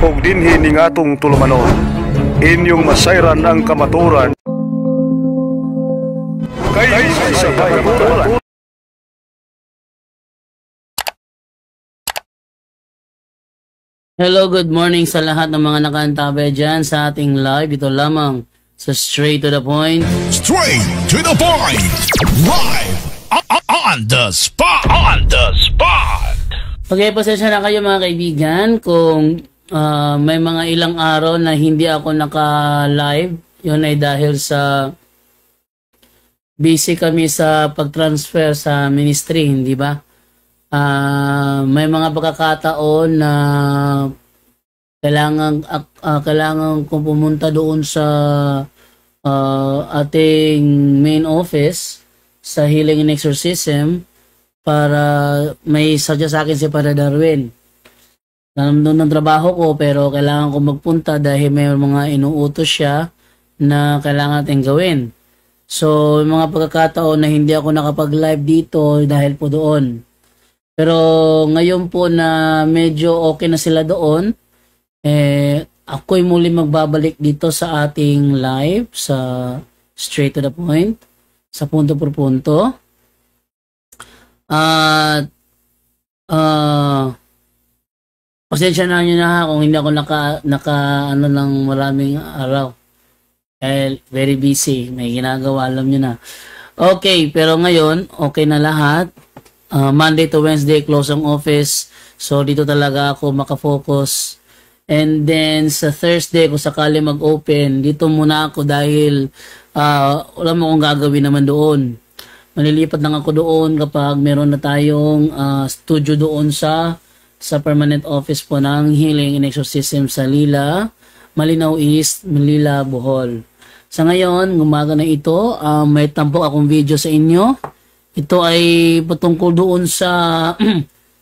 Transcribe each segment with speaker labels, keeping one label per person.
Speaker 1: ug dinhi ning atong tulumanon. Inyong masayran ang kamaturan kay sa kamaturan.
Speaker 2: Hello, good morning sa lahat ng mga nakaantabay dyan sa ating live. Ito lamang sa Straight to the Point.
Speaker 3: Straight to the Point! Live on the spot! On the spot!
Speaker 2: Okay, pasensya na kayo mga kaibigan kung may mga ilang araw na hindi ako naka-live. Yun ay dahil sa busy kami sa pag-transfer sa ministry, hindi ba? May mga pagkakataon na kailangan kong pumunta doon sa ating main office sa Healing and Exorcism para may sadya sa akin si Padre Darwin. Nandun ng trabaho ko pero kailangan ko magpunta dahil may mga inuutos siya na kailangan natin gawin. So, mga pagkakataon na hindi ako nakapag-live dito dahil po doon. Pero ngayon po na medyo okay na sila doon, ako'y muli magbabalik dito sa ating live sa Straight to the Point, sa punto por punto. At pasensya na nyo na kung hindi ako naka ano ng maraming araw. Very busy, may ginagawa, alam nyo na. Okay, pero ngayon okay na lahat. Monday to Wednesday, close ang office. So, dito talaga ako makafocus. And then, sa Thursday, kung sakali mag-open, dito muna ako dahil wala mo akong gagawin naman doon. Malilipat lang ako doon kapag meron na tayong studio doon sa permanent office po ng Healing and Exorcism sa Lila, Malinaw East, Manila, Bohol. Sa ngayon, umaga na ito, may tampok akong video sa inyo. Ito ay patungkol doon sa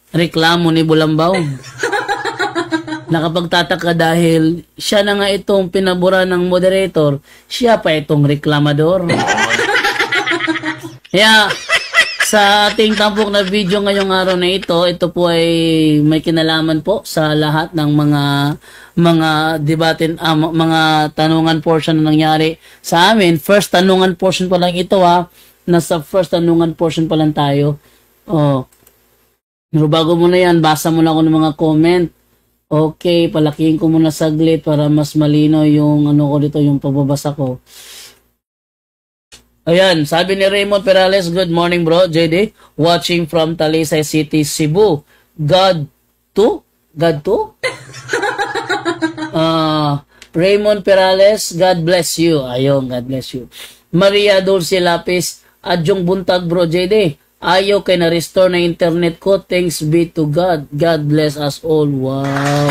Speaker 2: reklamo ni Bulambaw. Nakapagtataka dahil siya na nga itong pinabura ng moderator, siya pa itong reklamador. Kaya sa ating tampok na video ngayong araw na ito po ay may kinalaman po sa lahat ng mga debatin, mga tanungan portion na nangyari sa amin. First tanungan portion pa lang ito nasa first tanungan portion pa lang tayo. Pero bago mo na yan, basa mo na ako ng mga comment. Okay, palakihin ko muna saglit para mas malino yung ano ko dito, yung pagbabasa ko. Ayan, sabi ni Raymond Perales, good morning bro, JD. Watching from Talisay City, Cebu. God to? Raymond Perales, God bless you. Ayun, God bless you. Maria Dulce Lapis, Adyong buntag bro JD. Ayaw kay na-restore na internet ko. Thanks be to God. God bless us all. Wow.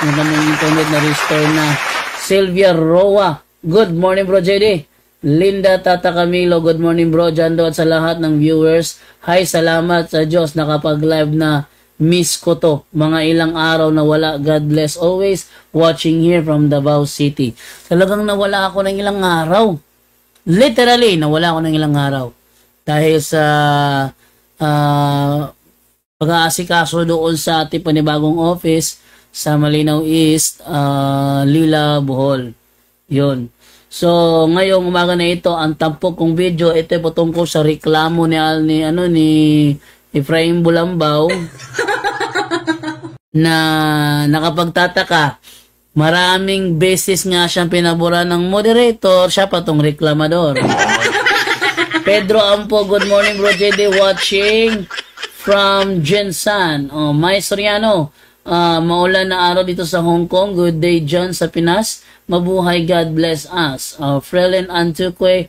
Speaker 2: Yung namang internet na-restore na. Sylvia Roa. Good morning bro JD. Linda Tata Camilo. Good morning bro Jando at sa lahat ng viewers. Hi, salamat sa Diyos nakapag-live na. Miss ko to. Mga ilang araw na wala. God bless always. Watching here from Davao City. Talagang nawala ako ng ilang araw. Literally, nawala ako ng ilang araw. Dahil sa pag-aasikaso doon sa ating panibagong office sa Malinaw East, Lila, Bohol. Yun. So, ngayong umaga na ito, ang tampok kong video, ito ay patungkol sa reklamo ni Efraim Bulambaw na nakapagtataka. Maraming beses nga siyang pinabura ng moderator, siya pa tong reklamador. Pedro Ampo, good morning bro JD, watching from Jensan. May Soriano, maulan na araw dito sa Hong Kong. Good day John sa Pinas. Mabuhay, God bless us. Frelin Antuque,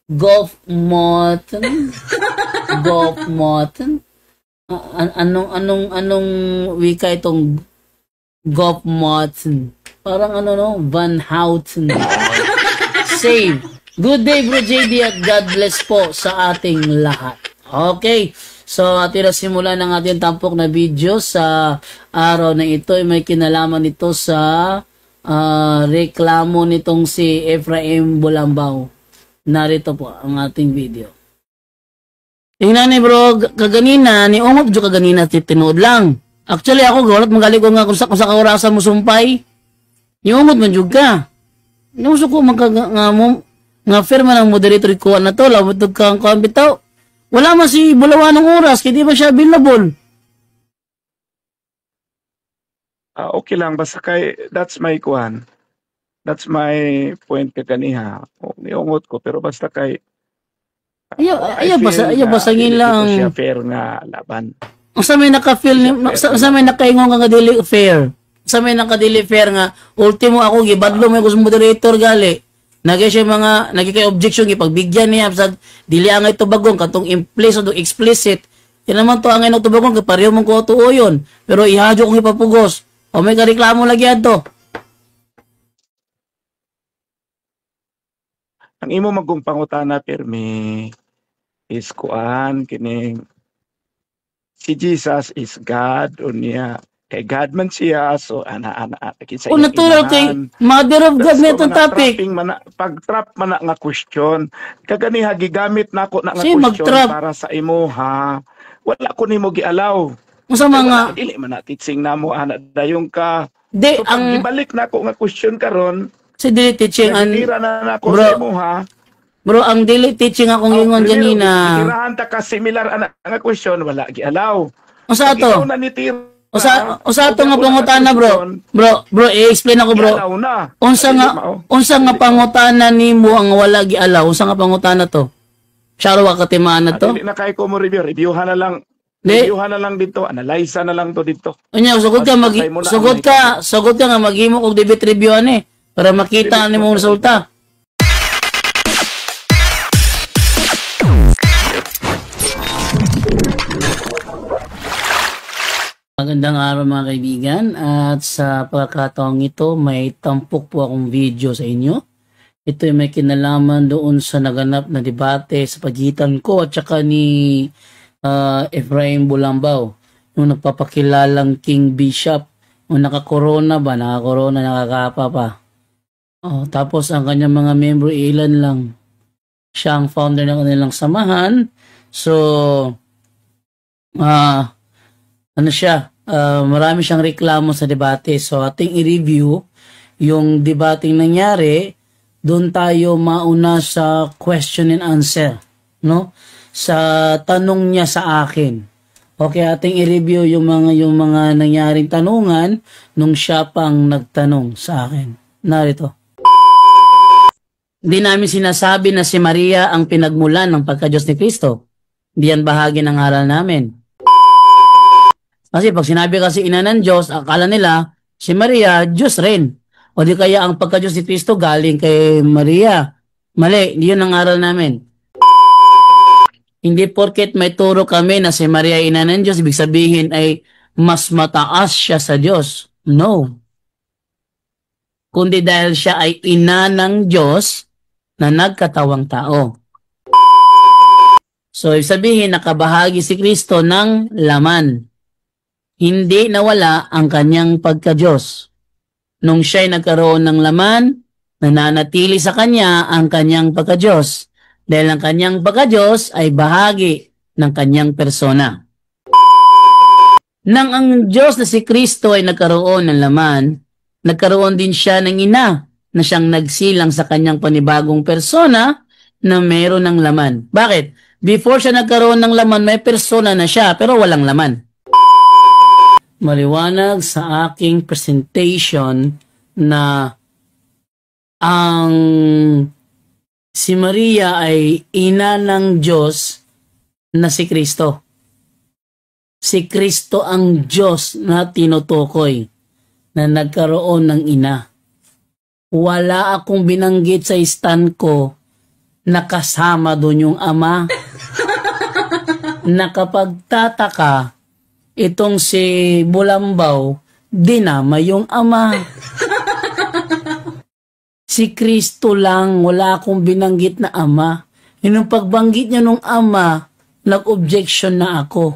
Speaker 2: Golf Moten. Anong wika itong Golf Moten? Parang Van Houten. Save. Good day bro JD at God bless po sa ating lahat. Okay. So atin na simulan ng ating tampok na video sa araw na ito. May kinalaman ito sa reklamo nitong si Efraim Bulambaw. Narito po ang ating video. Tingnan ni bro, kaganina, ni Omop jo kaganina tinood lang. Actually, ako, gulat, magaling ko nga kung sa kaurasan mo sumpay. Iumot man jud ka. Gusto ko nga firma ng moderator ko na to, labot kang bitaw. Wala man si Bulawan ng oras, kaya di ba siya available?
Speaker 4: Okay lang, basta kay, that's my kuhan. That's my point ka kaniha. Niungot ko, pero basta kay,
Speaker 2: Ayaw basangin lang.
Speaker 4: Ito siya fair nga laban.
Speaker 2: Sa may naka-feel ni, sa may nakaingon ka nga dili fair. Sa may naka-dili fair nga, ultimo ako, gibadlo may gusto moderator gali. Nagay siya mga, nagay objection, ipagbigyan niya, sa dili angay ito bagong, katong implicit o explicit. Yan naman to, angay na ito bagong, kapareho mong ko tuo yun. Pero ihadyo kong ipapugos. O may kareklamo lagi ato.
Speaker 4: Ang imo magkumpangutana permi is kuan kining si Jesus is God o niya kay God man siya so ana kinsa
Speaker 2: O natural kay Mother of God na itong topic.
Speaker 4: Pag-trap man nga question kaganiha gigamit nako na nga
Speaker 2: si
Speaker 4: question para sa imo ha. Wala ko nimo gialaw.
Speaker 2: Sa mga
Speaker 4: dili man na teaching namo ana dayon ka.
Speaker 2: Di
Speaker 4: so,
Speaker 2: ang
Speaker 4: ibalik nako nga question karon.
Speaker 2: Si dili teaching ang
Speaker 4: na ako sa imo ha.
Speaker 2: Bro, ang dili teaching akong ingon ganina.
Speaker 4: Tirahan ta ka similar nga question wala gialaw.
Speaker 2: Usa to? Usa to nga pangutana bro. Bro, i-explain ako bro. Unsa nga pangutana nimo ang wala gialaw? Unsa nga pangutana to? Syaro ka timaan na to?
Speaker 4: Dili na kay ko mo reviewhan na lang. Reviewhan na lang dito, analyze na lang to dito.
Speaker 2: Unya, sugod ka nga maghimo og debate review ani para makita nimo ang resulta. Magandang araw mga kaibigan at sa pagkakataong ito may tampok po akong video sa inyo. Ito ay may kinalaman doon sa naganap na debate sa pagitan ko at saka ni Ephraim Bulambaw, yung nagpapakilalang King Bishop, yung naka-corona, nakakapa pa. Tapos ang kanyang mga membro ilan lang. Siya ang founder ng kanilang samahan. So, marami siyang reklamo sa debate. So, ating i-review yung debating nangyari. Doon tayo mauna sa question and answer, no? Sa tanong niya sa akin. Okay, ating i-review yung mga nangyaring tanungan nung siya pang nagtanong sa akin. Narito. Hindi namin sinasabi na si Maria ang pinagmulan ng pagka-Diyos ni Kristo. Hindi yan bahagi ng aral namin. Kasi pag sinabi kasi ina ng Diyos, akala nila si Maria, Diyos rin. O di kaya ang pagka-Diyos ni Kristo galing kay Maria. Mali, yun ang aral namin. Hindi porket may turo kami na si Maria ina ng Diyos, ibig sabihin ay mas mataas siya sa Diyos. No. Kundi dahil siya ay ina ng Diyos na nagkatawang tao. So, ibig sabihin, nakabahagi si Kristo ng laman. Hindi nawala ang kanyang pagka-Diyos. Nung siya'y nagkaroon ng laman, nananatili sa kanya ang kanyang pagka-Diyos. Dahil ang kanyang pagka-Diyos ay bahagi ng kanyang persona. Nang ang Diyos na si Kristo ay nagkaroon ng laman, nagkaroon din siya ng ina na siyang nagsilang sa kanyang panibagong persona na mayroon ng laman. Bakit? Before siya nagkaroon ng laman, may persona na siya pero walang laman. Maliwanag sa aking presentation na ang si Maria ay ina ng Diyos na si Kristo. Si Kristo ang Diyos na tinutukoy na nagkaroon ng ina. Wala akong binanggit sa stand ko na kasama doon yung ama. Nakapagtataka itong si Bulambaw, dinama yung ama. Si Kristo lang, wala akong binanggit na ama. Yung pagbanggit niya nung ama, nag-objection na ako.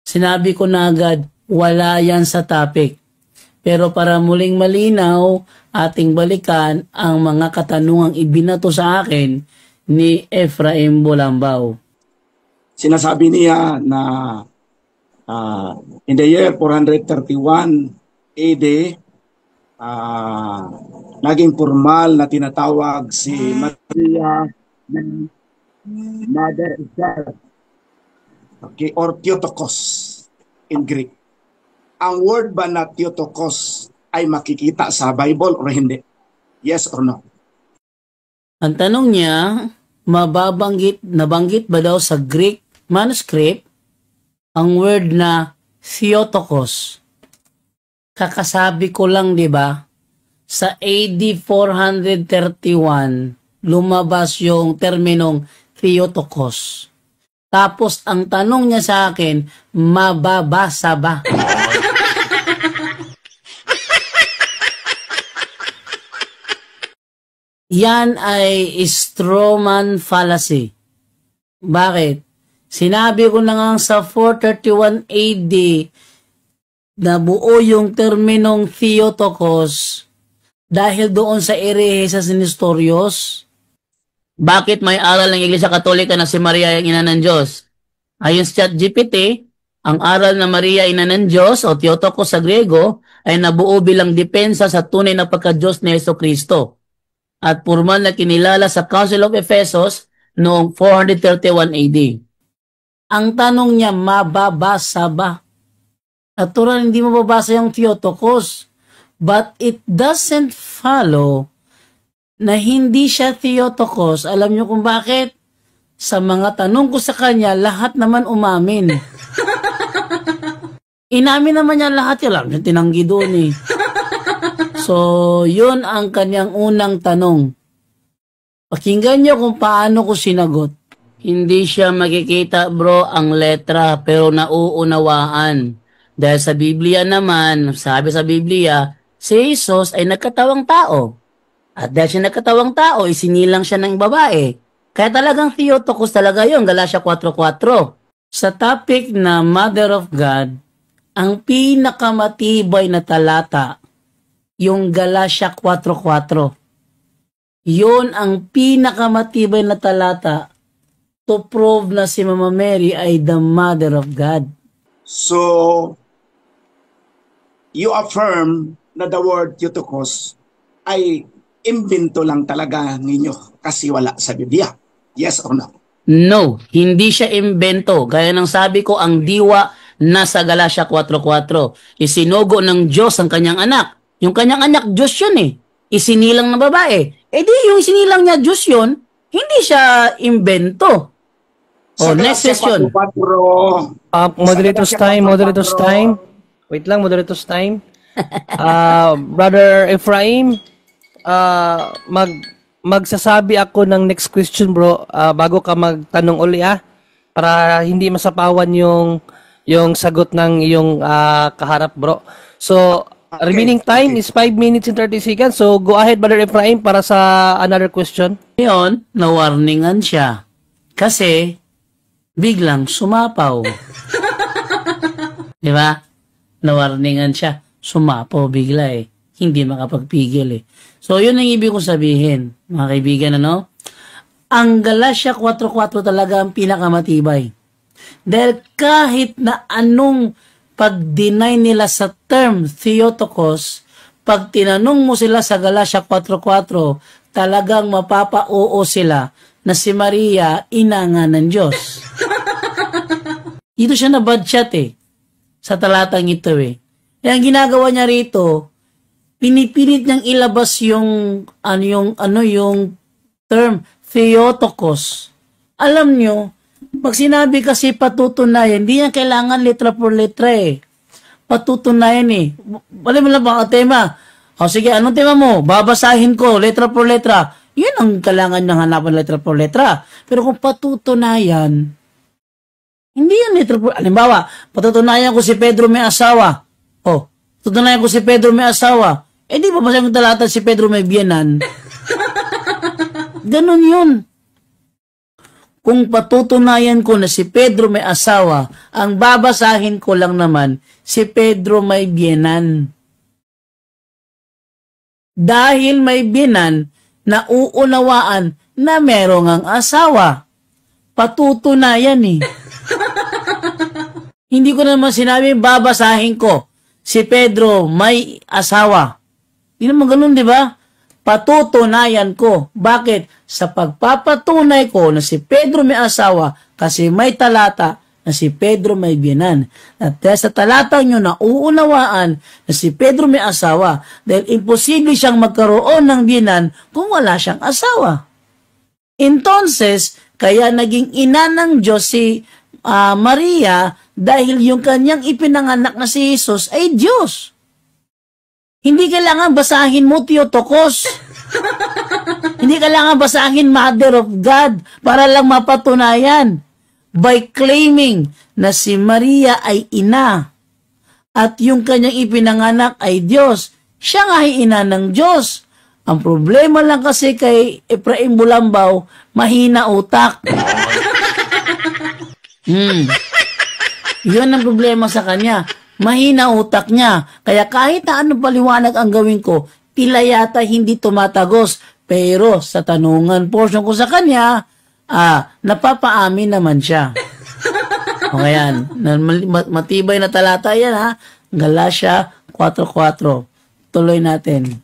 Speaker 2: Sinabi ko na agad, wala yan sa topic. Pero para muling malinaw, ating balikan ang mga katanungang ibinato sa akin ni Ephraim Bulambaw.
Speaker 4: Sinasabi niya na In the year 431 AD, naging formal na tinatawag si Maria ng Mother of God. Okay, or Theotokos in Greek. Ang word ba na Theotokos ay makikita sa Bible or hindi? Yes or no?
Speaker 2: Ang tanong niya, nabanggit ba daw sa Greek manuscript ang word na Theotokos? Kakasabi ko lang, di ba? Sa AD 431, lumabas yung terminong Theotokos. Tapos, ang tanong niya sa akin, mababasa ba? Yan ay Stroman fallacy. Bakit? Sinabi ko na nga sa 431 AD na buo yung terminong Theotokos dahil doon sa erehe sa Sinestorios. Bakit may aral ng Iglesia Katolika na si Maria ang ina ng Diyos? Ayon sa ChatGPT, ang aral na Maria ina ng Diyos o Theotokos sa Grego ay nabuo bilang depensa sa tunay na pagka-Diyos ni Jesucristo at formal na kinilala sa Council of Ephesus noong 431 AD. Ang tanong niya, mababasa ba? Natural, hindi mababasa yung Theotokos. But it doesn't follow na hindi siya Theotokos. Alam niyo kung bakit? Sa mga tanong ko sa kanya, lahat naman umamin. Inamin naman niya lahat yun. Alam niya, tinanggi doon eh. So, yun ang kanyang unang tanong. Pakinggan niyo kung paano ko sinagot. Hindi siya makikita bro ang letra pero nauunawaan. Dahil sa Biblia naman, sabi sa Biblia, si Jesus ay nagkatawang tao. At dahil siya nagkatawang tao, isinilang siya ng babae. Kaya talagang Theotokos talaga yun, Galatia 4:4. Sa topic na Mother of God, ang pinakamatibay na talata, yung Galatia 4:4. Yun ang pinakamatibay na talata to prove na si Mama Mary ay the Mother of God.
Speaker 4: So, you affirm na the word Theotokos ay imbento lang talaga ninyo kasi wala sa Biblia. Yes or no?
Speaker 2: No, hindi siya imbento. Gaya ng sabi ko, ang diwa nasa Galatia 4:4. Isinugo ng Diyos ang kanyang anak. Yung kanyang anak, Diyos yun eh. Isinilang na babae. Eh di, yung isinilang niya Diyos yun, hindi siya imbento. O, next question.
Speaker 5: Moderator's time. Wait lang, moderator's time. Brother Ephraim, magsasabi ako ng next question bro, bago ka magtanong uli para hindi masapawan yung sagot ng iyong kaharap bro. So, remaining time is 5 minutes and 30 seconds. So, go ahead Brother Ephraim para sa another question.
Speaker 2: Ngayon, nawarningan siya. Kasi, biglang sumapaw. Di ba? Nawarningan siya. Sumapaw bigla eh. Hindi makapagpigil eh. So, yun ang ibig kong sabihin, mga kaibigan, ano? Ang Galatia 4:4 talaga ang pinakamatibay. Dahil kahit na anong pag-deny nila sa term Theotokos, pag tinanong mo sila sa Galatia 4:4, talagang mapapa-oo sila na si Maria ina nga ng Diyos. Dito siya na bad shot eh. Sa talatang ito eh. Kaya ang ginagawa niya rito, pinipilit niyang ilabas yung term Theotokos. Alam nyo, pag sinabi kasi patutunayan, hindi yan kailangan letra por letra eh. Patutunayan eh. Alam mo lang ba ang tema? O sige, anong tema mo? Babasahin ko, letra por letra. Yun ang kailangan ng hanapan letra por letra. Pero kung patutunayan, hindi yan letra por... Halimbawa, patutunayan ko si Pedro may asawa. O, patutunayan ko si Pedro may asawa. Eh di ba basahin ko talata si Pedro may biyenan? Ganon yun. Kung patutunayan ko na si Pedro may asawa, ang babasahin ko lang naman, si Pedro may biyenan. Dahil may biyenan, nauunawaan na merong ang asawa. Patutunayan eh. Hindi ko naman sinabi, babasahin ko. Si Pedro may asawa. Hindi naman ganun, di ba? Patutunayan ko. Bakit? Sa pagpapatunay ko na si Pedro may asawa kasi may talata na si Pedro may biyenan. At dahil sa talatang nyo na uunawaan na si Pedro may asawa dahil imposible siyang magkaroon ng biyenan kung wala siyang asawa. Entonces, kaya naging ina ng Diyos si Maria dahil yung kanyang ipinanganak na si Jesus ay Diyos. Hindi kailangan basahin mo Theotokos. Hindi kailangan basahin Mother of God para lang mapatunayan. By claiming na si Maria ay ina at yung kanyang ipinanganak ay Diyos, siya nga ay ina ng Diyos. Ang problema lang kasi kay Efraim Bulambaw, mahina utak. Yun ang problema sa kanya. Mahina utak niya. Kaya kahit na anong paliwanag ang gawin ko, tila yata hindi tumatagos. Pero sa tanungan portion ko sa kanya, napapaamin naman siya. O yan. Matibay na talata yan ha. Galatia 4:4. Tuloy natin.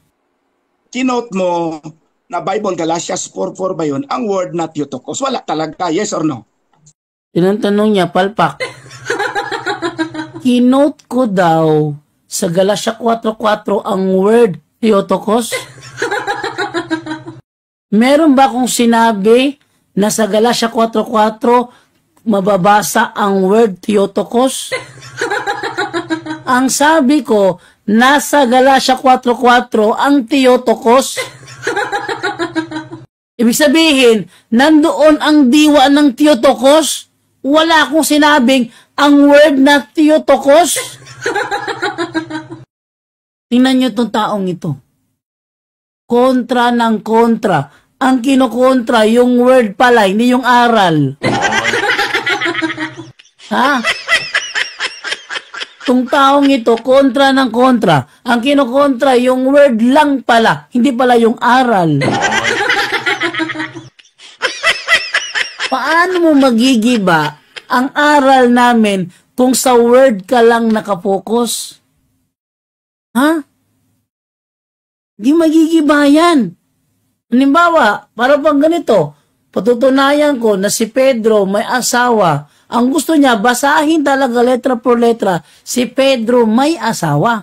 Speaker 4: Kinote mo na Bible, Galatians 4:4 ba yun? Ang word na Theotokos. Wala talaga. Yes or no?
Speaker 2: Tinanong niya, palpak. Kinote ko daw sa Galatia 4:4 ang word Theotokos. Meron ba akong sinabi na sa Galatia 4:4 mababasa ang word Theotokos? Ang sabi ko, nasa Galatia 4:4 ang Theotokos. Ibig sabihin, nandoon ang diwa ng Theotokos. Wala akong sinabing ang word na Theotokos. Tingnan nyo itong taong ito. Kontra ng kontra. Ang kinukontra, yung word pala, hindi yung aral. Ha? Itong taong ito, kontra ng kontra. Ang kinukontra, yung word lang pala, hindi pala yung aral. Paano mo magigiba ang aral namin kung sa word ka lang nakapokus? Ha? Di magigiba yan. Halimbawa, para pang ganito, patutunayan ko na si Pedro may asawa. Ang gusto niya, basahin talaga letra por letra, si Pedro may asawa.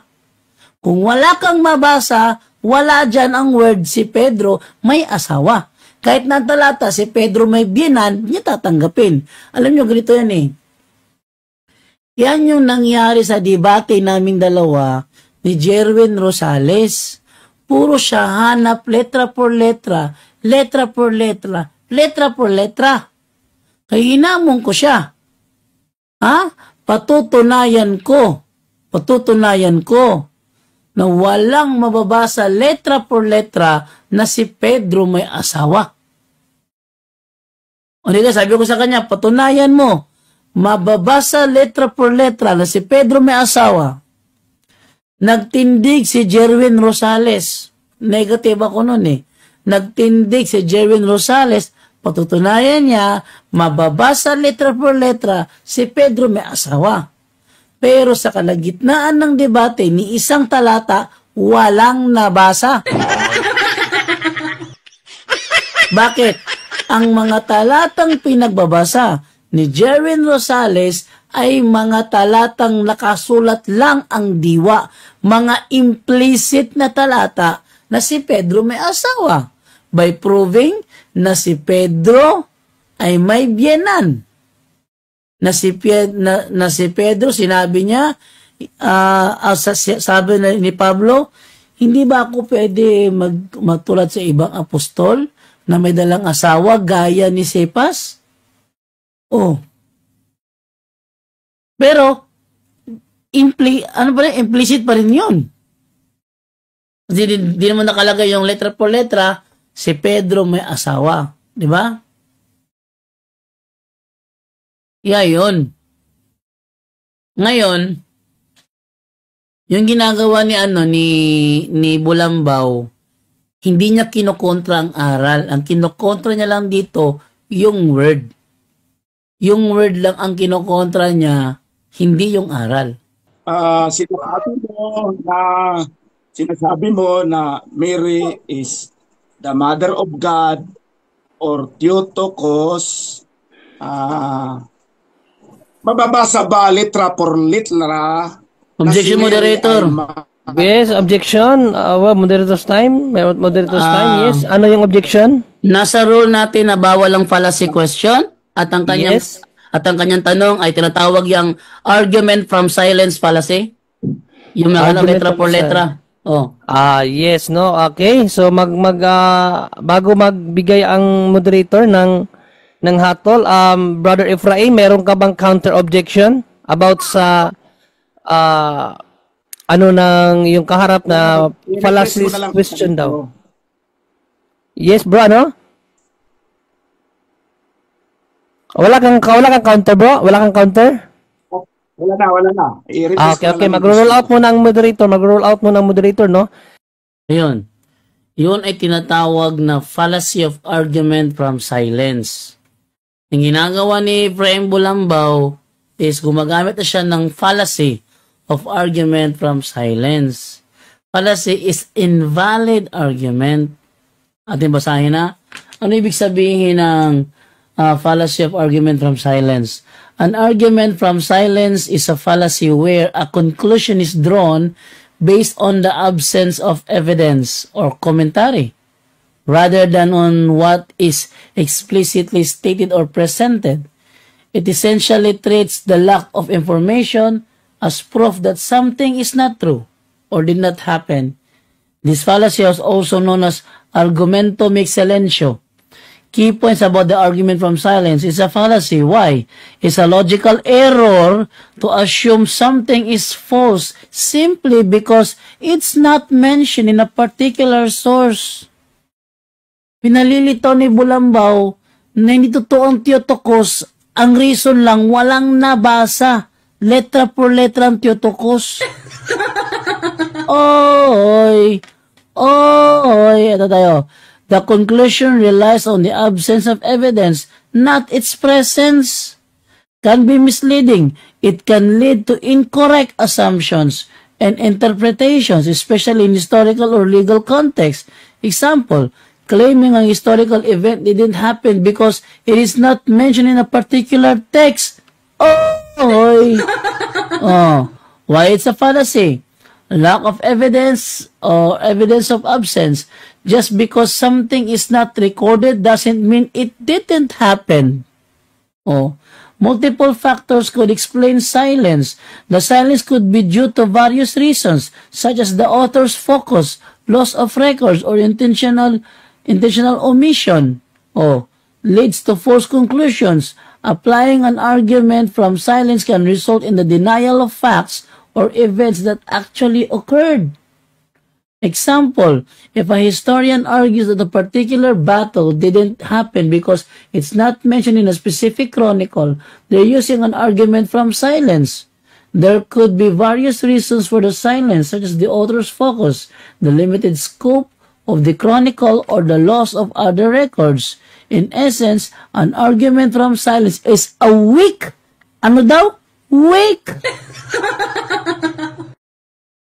Speaker 2: Kung wala kang mabasa, wala dyan ang word si Pedro may asawa. Kahit na talata, si Pedro may biyenan, niya tatanggapin. Alam nyo, ganito yan eh. Yan yung nangyari sa debate naming dalawa ni Jerwin Rosales. Puro siya hanap letra por letra, letra por letra, letra por letra. Kaya hinamon ko siya. Ha? Patutunayan ko na walang mababasa letra por letra na si Pedro may asawa. O diba, sabi ko sa kanya, patunayan mo, mababasa letra por letra na si Pedro may asawa. Nagtindig si Jerwin Rosales. Negative ako nun eh. Nagtindig si Jerwin Rosales, patutunayan niya, mababasa letra por letra, si Pedro may asawa. Pero sa kalagitnaan ng debate ni isang talata, walang nabasa. Bakit? Ang mga talatang pinagbabasa ni Jerwin Rosales ay mga talatang nakasulat lang ang diwa, mga implicit na talata na si Pedro may asawa by proving na si Pedro ay may biyenan. Na si Pedro, sinabi niya, sabi ni Pablo, hindi ba ako pwede magtulad sa ibang apostol na may dalang asawa gaya ni Cephas? Oh. Pero, implicit pa rin yun. Di naman nakalagay yung letra por letra, si Pedro may asawa. Di ba? Yun. Ngayon, yung ginagawa ni Bulambaw, hindi niya kinokontra ang aral. Ang kinokontra niya lang dito, yung word. Yung word lang ang kinokontra niya, hindi yung aral.
Speaker 4: Sinasabi mo na Mary is the mother of God or Theotokos. Mababasa ba litra por litra?
Speaker 2: Objection, moderator.
Speaker 5: Yes, objection. Moderator's time. Moderator's time, yes. Ano yung objection?
Speaker 2: Nasa rule natin na bawal ang fallacy question at ang kanyang
Speaker 5: Yes.
Speaker 2: at ang kanyang tanong ay tinatawag yung argument from silence fallacy. Yung mga
Speaker 5: Argument
Speaker 2: letra
Speaker 5: from
Speaker 2: por letra. Oh.
Speaker 5: Yes, no. Okay. So bago magbigay ang moderator ng hatol, Brother Ephraim, meron ka bang counter objection about sa yung kaharap na fallacy question daw? Yes, bro, ano? Wala kang counter, bro? Wala kang counter?
Speaker 4: Wala na.
Speaker 5: Okay. Mag-roll out muna ang moderator, no?
Speaker 2: Ayun. Yun ay tinatawag na fallacy of argument from silence. Ang ginagawa ni Ephraim Bulambaw is gumagamit na siya ng fallacy of argument from silence. Fallacy is invalid argument. Ating basahin na. Ano ibig sabihin ng fallacy of argument from silence? An argument from silence is a fallacy where a conclusion is drawn based on the absence of evidence or commentary, rather than on what is explicitly stated or presented. It essentially treats the lack of information as proof that something is not true or did not happen. This fallacy is also known as argumentum excellentio. Key points about the argument from silence is a fallacy. Why? It's a logical error to assume something is false simply because it's not mentioned in a particular source. Pinalilito ni Bulambaw na hindi totoo ang Theotokos. Ang reason lang, walang nabasa. Letra por letra ang Theotokos. Oy! Ito tayo. The conclusion relies on the absence of evidence, not its presence. Can be misleading. It can lead to incorrect assumptions and interpretations, especially in historical or legal context. Example, claiming a historical event didn't happen because it is not mentioned in a particular text. Why it's a fallacy? Lack of evidence or evidence of absence. Just because something is not recorded doesn't mean it didn't happen. Multiple factors could explain silence. The silence could be due to various reasons, such as the author's focus, loss of records, or intentional omission. Leads to false conclusions. Applying an argument from silence can result in the denial of facts or events that actually occurred. Example, if a historian argues that a particular battle didn't happen because it's not mentioned in a specific chronicle, they're using an argument from silence. There could be various reasons for the silence, such as the author's focus, the limited scope of the chronicle, or the loss of other records. In essence, an argument from silence is a weak,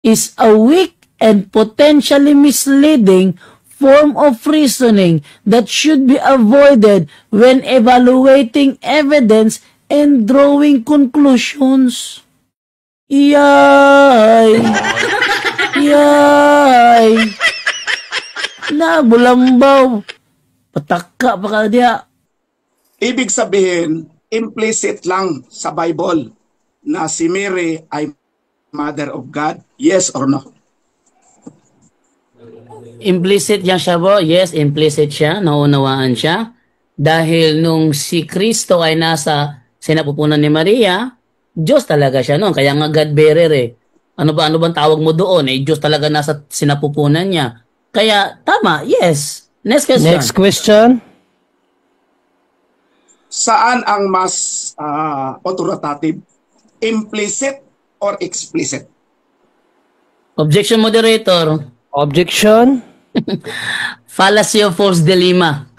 Speaker 2: is a weak and potentially misleading form of reasoning that should be avoided when evaluating evidence and drawing conclusions. Yay! Bulambaw. Pataka pa ka diya.
Speaker 4: Ibig sabihin, implicit lang sa Bible na si Mary ay Mother of God. Yes or no?
Speaker 2: Implicit yan siya, bro. Yes, implicit siya. Naunawaan siya. Dahil nung si Kristo ay nasa sinapupunan ni Maria, Diyos talaga siya noon. Kaya nga God-bearer eh. Ano bang tawag mo doon? Diyos talaga nasa sinapupunan niya. Kaya, tama. Yes. Next question.
Speaker 5: Next question.
Speaker 4: Saan ang mas authoritative? Implicit or explicit?
Speaker 2: Objection, moderator.
Speaker 5: Objection.
Speaker 2: Fallacy of false dilemma.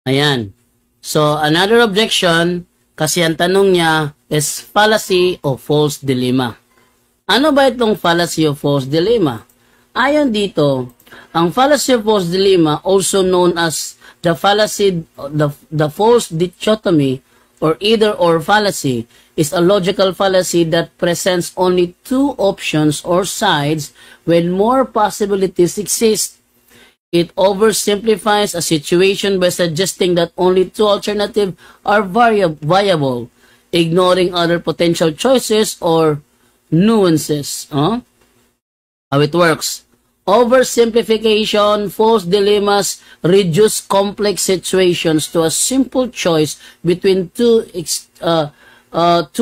Speaker 2: Ayan. So, another objection, Kasi ang tanong niya is fallacy o false dilemma. Ano ba itong fallacy o false dilemma? Ayon dito, ang fallacy o false dilemma, also known as the fallacy, the false dichotomy, or either or fallacy, is a logical fallacy that presents only two options or sides when more possibilities exist. It oversimplifies a situation by suggesting that only two alternatives are viable, ignoring other potential choices or nuances. How it works. Oversimplification, false dilemmas reduce complex situations to a simple choice between two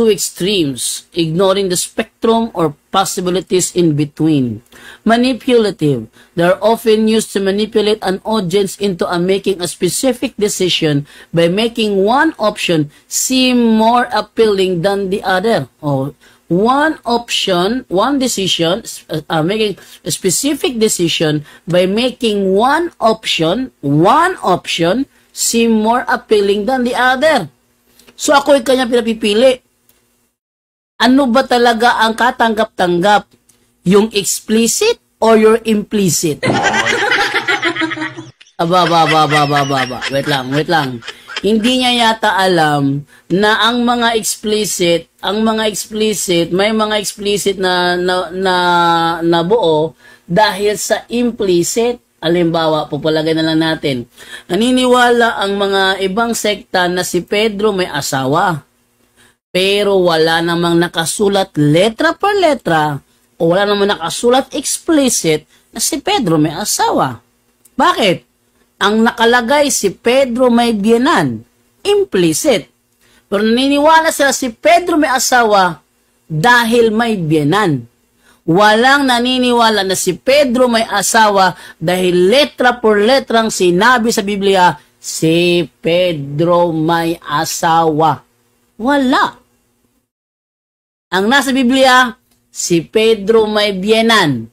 Speaker 2: extremes, ignoring the spectrum or possibilities in between. Manipulative. They are often used to manipulate an audience into making a specific decision by making one option seem more appealing than the other. One decision, making a specific decision by making one option seem more appealing than the other. So ako'y kanya pinapipili. Ano ba talaga ang katanggap-tanggap? Yung explicit or your implicit? Wait lang. Hindi niya yata alam na ang mga explicit, may mga explicit na buo dahil sa implicit. Halimbawa, pupalagay na lang natin. Naniniwala ang mga ibang sekta na si Pedro may asawa. Pero wala namang nakasulat letra per letra o wala namang nakasulat explicit na si Pedro may asawa. Bakit? Ang nakalagay si Pedro may biyenan. Implicit. Pero naniniwala sila si Pedro may asawa dahil may biyenan. Walang naniniwala na si Pedro may asawa dahil letra por letrang sinabi sa Biblia, si Pedro may asawa. Wala. Ang nasa Biblia, si Pedro may biyenan.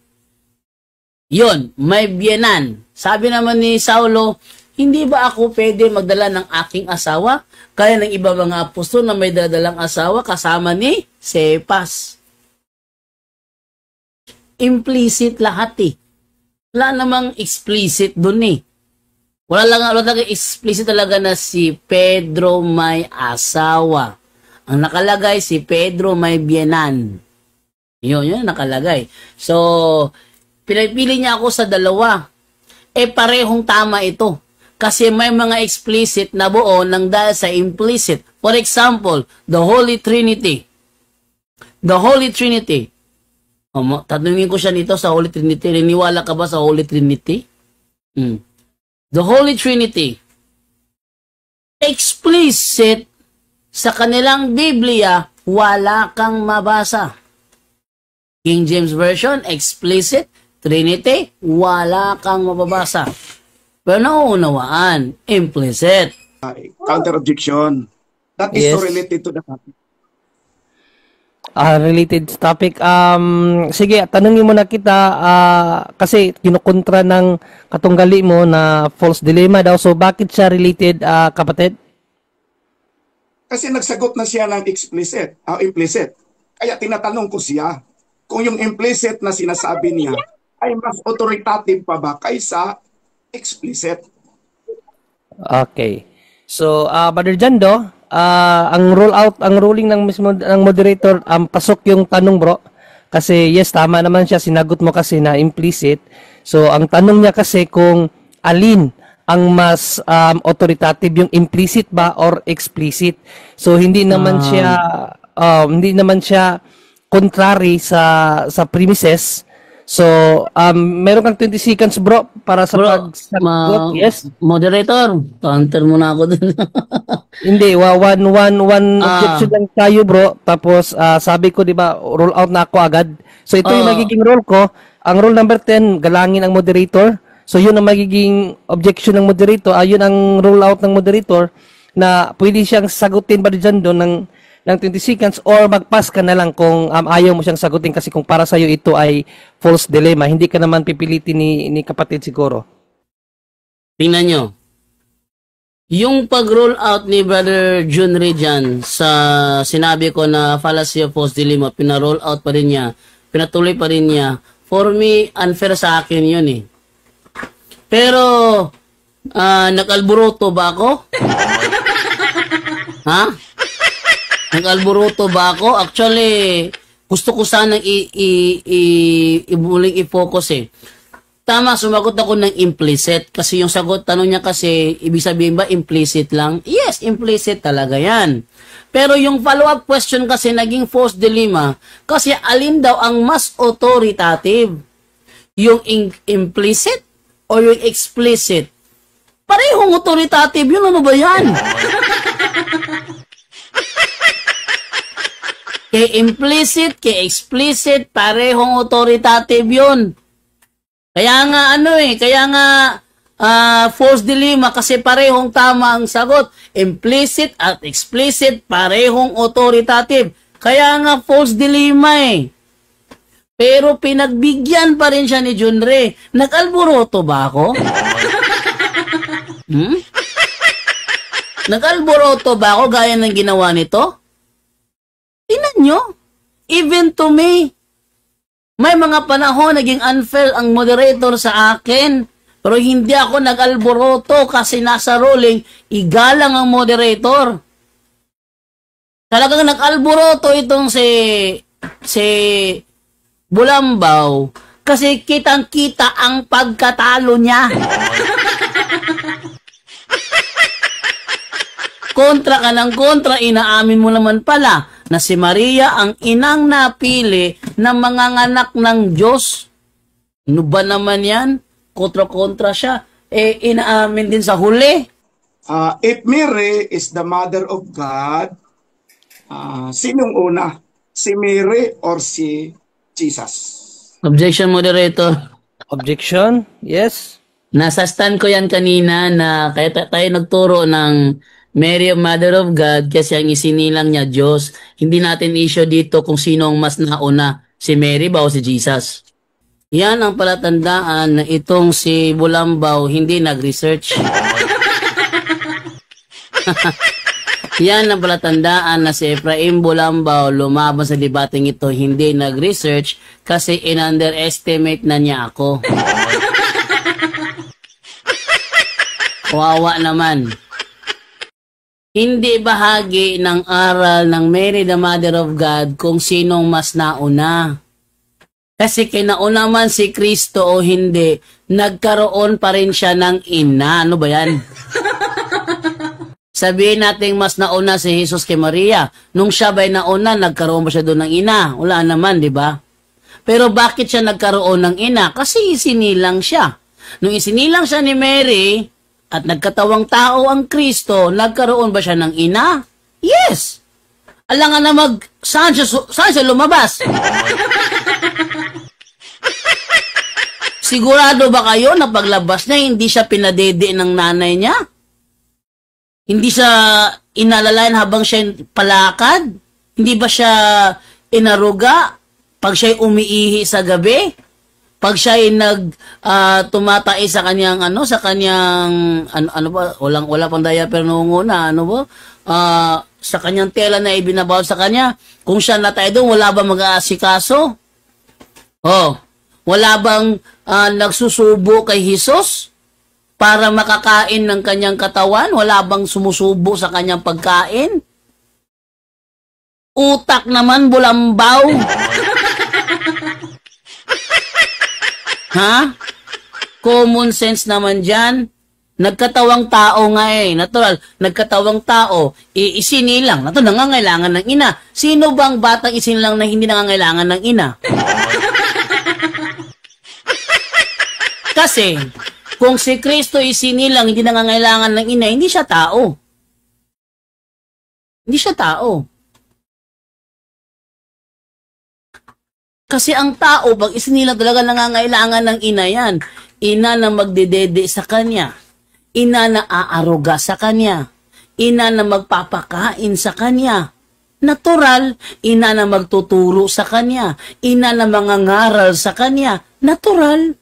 Speaker 2: Yun, may biyenan. Sabi naman ni Saulo, hindi ba ako pwede magdala ng aking asawa? Kaya ng iba mga apostol na may dadalang asawa kasama ni Cephas. Implicit lahat eh. Wala namang explicit dun eh. Wala lang explicit talaga na si Pedro may asawa. Ang nakalagay, si Pedro may biyenan. Yun nakalagay. So, pinipili niya ako sa dalawa. Parehong tama ito. Kasi may mga explicit na buo nang dahil sa implicit. For example, the Holy Trinity. The Holy Trinity. Tatanungin ko siya nito sa Holy Trinity. Niniwala ka ba sa Holy Trinity? The Holy Trinity. Explicit sa kanilang Biblia, wala kang mabasa. King James Version, explicit. Trinity, wala kang mababasa. Pero nauunawaan, implicit.
Speaker 4: Counter-objection. That is so related to the topic.
Speaker 5: Related sa topic. Sige, tanungin mo na kita kasi kinukontra ng katunggali mo na false dilemma daw. So, bakit siya related, kapatid?
Speaker 4: Kasi nagsagot na siya ng implicit. Kaya tinatanong ko siya kung yung implicit na sinasabi niya ay mas authoritative pa ba kaysa explicit.
Speaker 5: Okay. So, Brother Jando, ang ruling ng mismo ng moderator, pasok yung tanong, bro. Kasi yes, tama naman siya, sinagot mo kasi na implicit. So, ang tanong niya kasi kung alin ang mas authoritative, yung implicit ba or explicit. So, hindi naman siya contrary sa premises. So, meron kang 20 seconds, bro, para sa pagsagot. Yes?
Speaker 2: Moderator, counter mo na ako dun.
Speaker 5: Hindi, one objection lang tayo, bro. Tapos, sabi ko, di ba, roll out na ako agad. So, ito yung magiging roll ko. Ang rule number 10, galangin ang moderator. So, yun ang magiging objection ng moderator. Yun ang roll out ng moderator na pwede siyang sagutin ba dyan doon ng 20 seconds or mag-pass ka na lang kung ayaw mo siyang sagutin kasi kung para sa'yo ito ay false dilemma. Hindi ka naman pipilitin ni kapatid siguro.
Speaker 2: Tingnan nyo. Yung pag-roll out ni Brother Junri dyan sa sinabi ko na fallacy of false dilemma, pina-roll out pa rin niya, pinatuloy pa rin niya. For me, unfair sa akin yun eh. Pero, nag-alburoto ba ako? Ha? Nag-alburoto ba ako? Actually, gusto ko sanang muling i-focus eh. Tama, sumagot ako ng implicit. Kasi yung sagot, tanong niya kasi, ibig sabihin ba implicit lang? Yes, implicit talaga yan. Pero yung follow-up question kasi naging false dilemma, kasi alin daw ang mas authoritative? Yung implicit o yung explicit? Parehong authoritative yun, ano ba yan? Kay implicit, kay explicit, parehong authoritative yun. Kaya nga false dilemma kasi parehong tama ang sagot. Implicit at explicit, parehong authoritative. Kaya nga false dilemma eh. Pero pinagbigyan pa rin siya ni Junre. Nag-alburoto ba ako? Nag-alburoto ba ako gaya ng ginawa nito? Tingnan nyo. Even to me. May mga panahon naging unfair ang moderator sa akin. Pero hindi ako nag-alburoto kasi nasa ruling, igalang ang moderator. Talagang nag-alburoto itong si Bulambaw kasi kitang-kita ang pagkatalo niya. Kontra ka ng kontra, inaamin mo naman pala na si Maria ang inang napili ng mga nganak ng Diyos. Ano ba naman yan? Kontra-kontra siya. Inaamin din sa huli.
Speaker 4: If Mary is the mother of God, sinong una? Si Mary or si Jesus?
Speaker 2: Objection, moderator.
Speaker 5: Objection? Yes.
Speaker 2: Nasa stand ko yan kanina na kaya tayo nagturo ng Mary, Mother of God, kasi ang isinilang niya Diyos. Hindi natin issue dito kung sino ang mas nauna, si Mary ba o si Jesus. Yan ang palatandaan na itong si Bulambaw hindi nag-research. Yan ang palatandaan na si Efraim Bulambaw lumaban sa debating ito hindi nag-research kasi in-underestimate na niya ako. Kawawa naman. Hindi bahagi ng aral ng Mary the Mother of God kung sinong mas nauna. Kasi kinauna man si Kristo o hindi, nagkaroon pa rin siya ng ina. Ano ba yan? Sabihin natin mas nauna si Jesus kay Maria. Nung siya ba'y nauna, nagkaroon ba siya doon ng ina? Wala naman, di ba? Pero bakit siya nagkaroon ng ina? Kasi isinilang siya. Nung isinilang siya ni Mary, at nagkatawang tao ang Kristo, nagkaroon ba siya ng ina? Yes! Alangan na saan siya lumabas? Sigurado ba kayo na paglabas niya, hindi siya pinadede ng nanay niya? Hindi siya inalalayan habang siya palakad? Hindi ba siya inaruga pag siya umiihi sa gabi? Pag siya ay tumatai sa kanyang ano ba, wala pang diaper noong una, sa kanyang tela na ibinabaw sa kanya, kung siya natay doon, wala ba mag-aasikaso? Wala bang nagsusubo kay Jesus para makakain ng kanyang katawan? Wala bang sumusubo sa kanyang pagkain? Utak naman, Bulambaw. Ha? Common sense naman dyan. Nagkatawang tao nga natural. Nagkatawang tao, isinilang. Nato, nangangailangan ng ina. Sino bang batang isinilang na hindi nangangailangan ng ina? Kasi, kung si Kristo isinilang, hindi nangangailangan ng ina, hindi siya tao. Hindi siya tao. Kasi ang tao, pag isinilang talaga nangangailangan ng ina yan, ina na magdedede sa kanya, ina na aaruga sa kanya, ina na magpapakain sa kanya, natural, ina na magtuturo sa kanya, ina na mangangaral sa kanya, natural.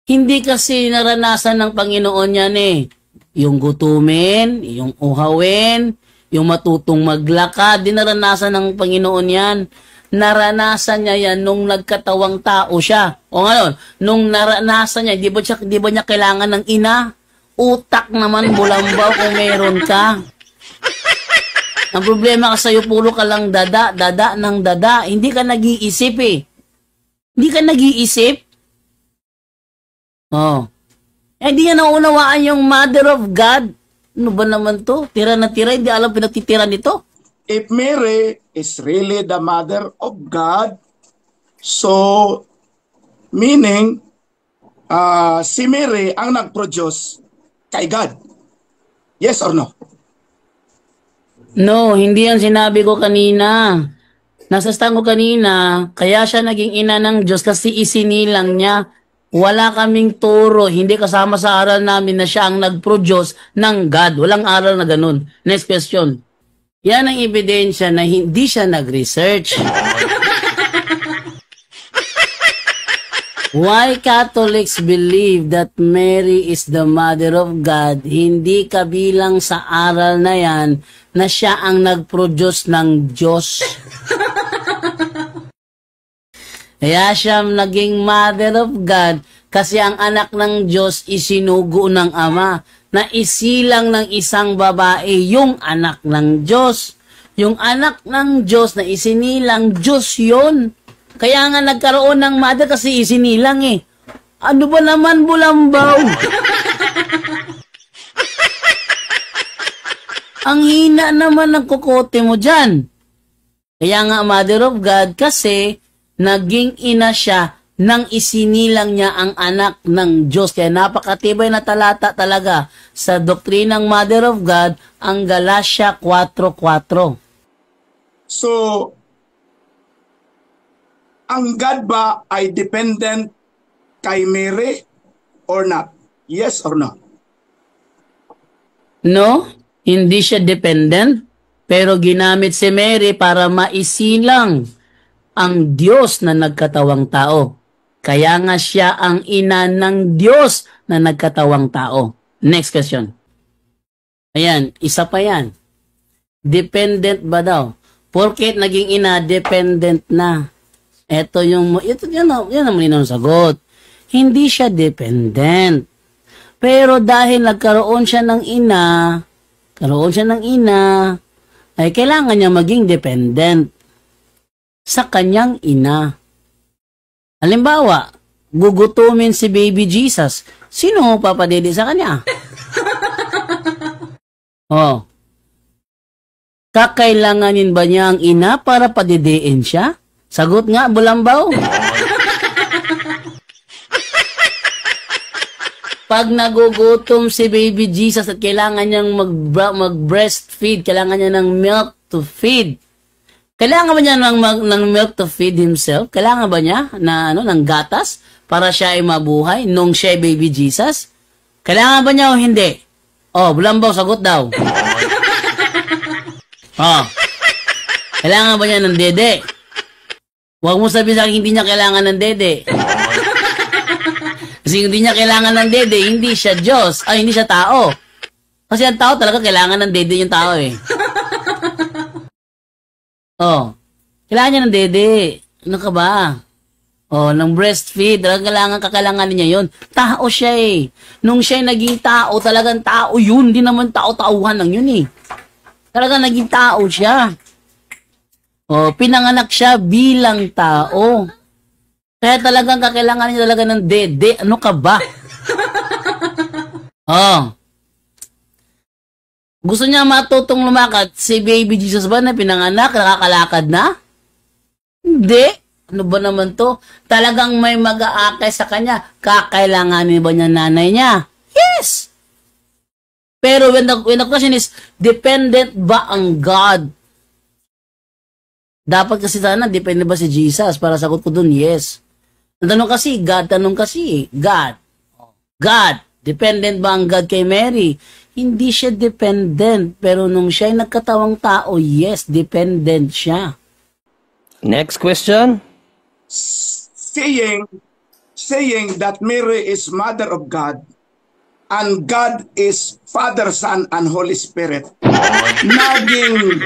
Speaker 2: Hindi kasi naranasan ng Panginoon yan eh. Yung gutumin, yung uhawin, yung matutong maglakad, di naranasan ng Panginoon yan. Naranasan niya yan nung nagkatawang tao siya. O ngayon, nung naranasan niya, di ba niya kailangan ng ina? Utak naman, bulambaw kung meron ka. Ang problema ka sa'yo, puro ka lang dada ng dada. Hindi ka nag-iisip eh. Hindi ka nag-iisip? Oh. Eh, di niya naunawaan yung Mother of God. Ano ba naman to? Tira na tira, hindi alam pinagtitira nito.
Speaker 4: If Mary is really the mother of God, so meaning si Mary ang nag-produce kay God. Yes or no?
Speaker 2: No, hindi yan sinabi ko kanina. Nasastan ko kanina, kaya siya naging ina ng Diyos kasi isinilang niya. Wala kaming turo, hindi kasama sa aral namin na siya ang nag-produce ng God. Walang aral na ganun. Next question. Yan ang ebidensya na hindi siya nag-research. Why Catholics believe that Mary is the Mother of God, hindi kabilang sa aral na yan na siya ang nag-produce ng Diyos. Kaya siya naging Mother of God kasi ang anak ng Diyos isinugo ng Ama na isilang ng isang babae yung anak ng Diyos. Yung anak ng Diyos na isinilang, Diyos yun. Kaya nga nagkaroon ng mother kasi isinilang eh. Ano ba naman, bulambaw? Ang hina naman ng kukote mo dyan. Kaya nga Mother of God kasi naging ina siya nang isinilang niya ang anak ng Diyos. Kaya napakatibay na talata talaga sa doktrinang Mother of God, ang Galatia 4:4.
Speaker 4: So, ang God ba ay dependent kay Mary or not? Yes or no?
Speaker 2: No, hindi siya dependent, pero ginamit si Mary para maisilang ang Diyos na nagkatawang tao. Kaya nga siya ang ina ng Diyos na nagkatawang tao. Next question. Ayan, isa pa yan. Dependent ba daw? Porket naging ina, dependent na. Ito yan ang malinong sagot. Hindi siya dependent. Pero dahil nagkaroon siya ng ina, ay kailangan niya maging dependent sa kanyang ina. Halimbawa, gugutumin si baby Jesus. Sino papadede sa kanya? Oh. Kakailanganin ba niya ang ina para padidein siya? Sagot nga, bulambaw. Pag nagugutom si baby Jesus at kailangan niyang mag-breastfeed, kailangan niya ng milk to feed. Kailangan ba niya ng milk to feed himself? Kailangan ba niya ng gatas para siya ay mabuhay nung siya ay baby Jesus? Kailangan ba niya o hindi? Oh, bulambaw, sagot daw. Oh. Kailangan ba niya ng dede? Huwag mo sabihin sa akin hindi niya kailangan ng dede. Kasi hindi niya kailangan ng dede, hindi siya Diyos. Ay, hindi siya tao. Kasi ang tao talaga kailangan ng dede yung tao eh. Oh. Kailangan niya ng dede. Ano ka ba? Oh, ng breastfeed. Kakailangan niya yun. Tao siya eh. Nung siya naging tao, talagang tao yun. Hindi naman tao-tauhan lang yun eh. Talagang naging tao siya. Oh, pinanganak siya bilang tao. Kaya talagang kakailangan niya talaga ng dede. Ano ka ba? Oh. Gusto niya matutong lumakad. Si baby Jesus ba na pinanganak, nakakalakad na? Hindi. Ano ba naman to? Talagang may mag-aakay sa kanya. Kakailanganin ba niya nanay niya? Yes! Pero when the question is, dependent ba ang God? Dapat kasi sana, depende ba si Jesus? Para sagot ko dun, yes. Tanong kasi, God. God. Dependent ba ang God kay Mary? Hindi siya dependent. Pero nung siya ay nagkatawang tao, yes, dependent siya.
Speaker 5: Next question.
Speaker 4: Seeing
Speaker 6: saying that Mary is Mother of God and God is Father, Son, and Holy Spirit. Naging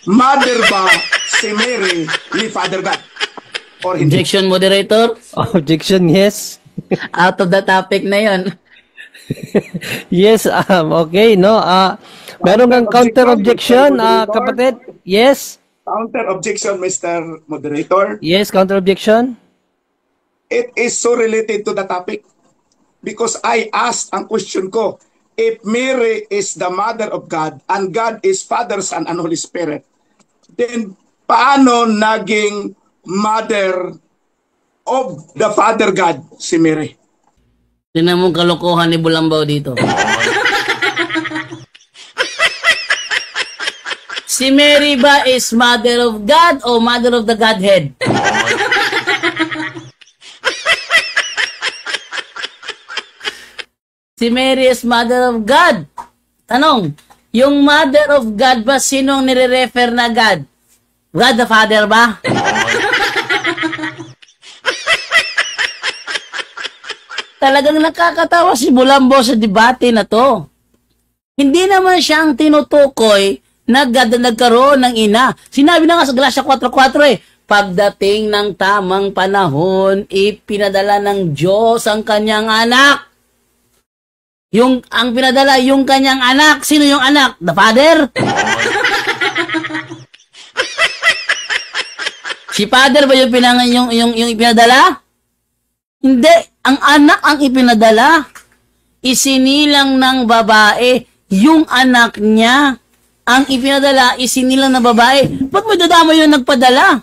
Speaker 6: mother ba si Mary ni Father God? Or hindi?
Speaker 2: Objection, moderator.
Speaker 5: Objection, yes.
Speaker 2: Out of the topic na yon.
Speaker 5: Yes, okay, no. Meron kang counter objection, kapatid? Yes.
Speaker 6: Counter objection, Mr. Moderator.
Speaker 5: Yes, counter objection.
Speaker 6: It is so related to the topic because I asked ang question ko, if Mary is the mother of God and God is Father, Son, and Holy Spirit, then paano naging mother of the Father God si Mary?
Speaker 2: Tingnan mo kalokohan ni Bulambaw dito. Si Mary ba is Mother of God o Mother of the Godhead? Si Mary is Mother of God. Tanong, yung Mother of God ba, sinong nire-refer na God? God the Father ba? Talagang nakakatawa si Bulambo sa debate na to. Hindi naman siyang tinutukoy na God na nagkaroon ng ina. Sinabi na nga sa Galatia 4:4 pagdating ng tamang panahon, ipinadala ng Diyos ang kanyang anak. Ang pinadala, yung kanyang anak. Sino yung anak? The Father? Si Father ba yung ipinadala? Hindi. Ang anak ang ipinadala. Isinilang ng babae. Yung anak niya ang ipinadala, isinilang ng babae. Ba't mo dadama yung nagpadala?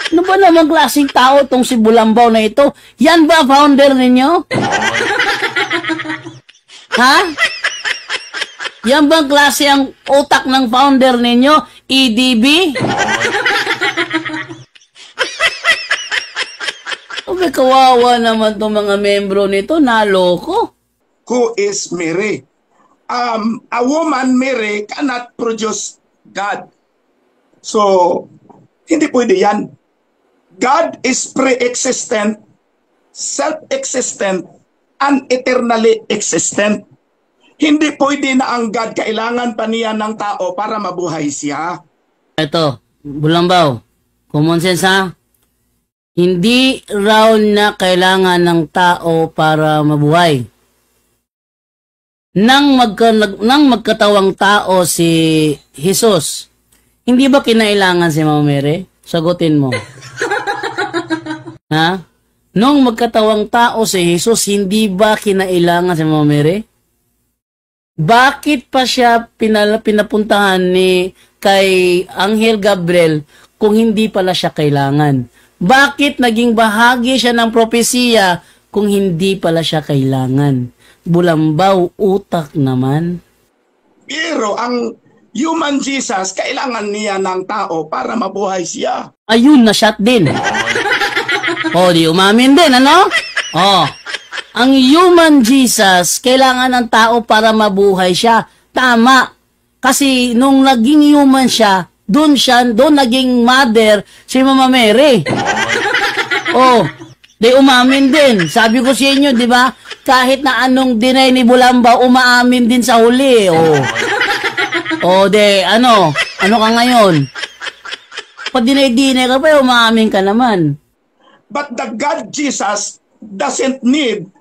Speaker 2: Ano ba namang klaseng tao tong si Bulambaw na ito? Yan ba founder ninyo? Ha? Yan bang klase ang utak ng founder ninyo? EDB? May kawawa naman itong mga membro nito, naloko.
Speaker 6: Who is Mary? A woman, Mary, cannot produce God. So, hindi pwede yan. God is pre-existent, self-existent, and eternally existent. Hindi pwede na ang God kailangan pa niya ng tao para mabuhay siya.
Speaker 2: Ito, Bulambaw, common sense ha? Hindi raw na kailangan ng tao para mabuhay. Nang magkatawang tao si Jesus, hindi ba kinailangan si Mama Mary? Sagutin mo. Ha? Nung magkatawang tao si Jesus, hindi ba kinailangan si Mama Mary? Bakit pa siya pinapuntahan kay Anghel Gabriel kung hindi pala siya kailangan? Bakit naging bahagi siya ng propesiya kung hindi pala siya kailangan? Bulambaw, utak naman.
Speaker 6: Pero ang human Jesus, kailangan niya ng tao para mabuhay siya.
Speaker 2: Ayun, na-shot din. Di umamin din, ano? Ang human Jesus, kailangan ng tao para mabuhay siya. Tama. Kasi nung naging human siya, doon naging mother si Mama Mary. Di umamin din. Sabi ko sa inyo, di ba? Kahit na anong deny ni Bulambaw, umaamin din sa huli. Ano ka ngayon? Pag dinay-dinay ka pa, umaamin ka naman.
Speaker 6: But the God Jesus doesn't need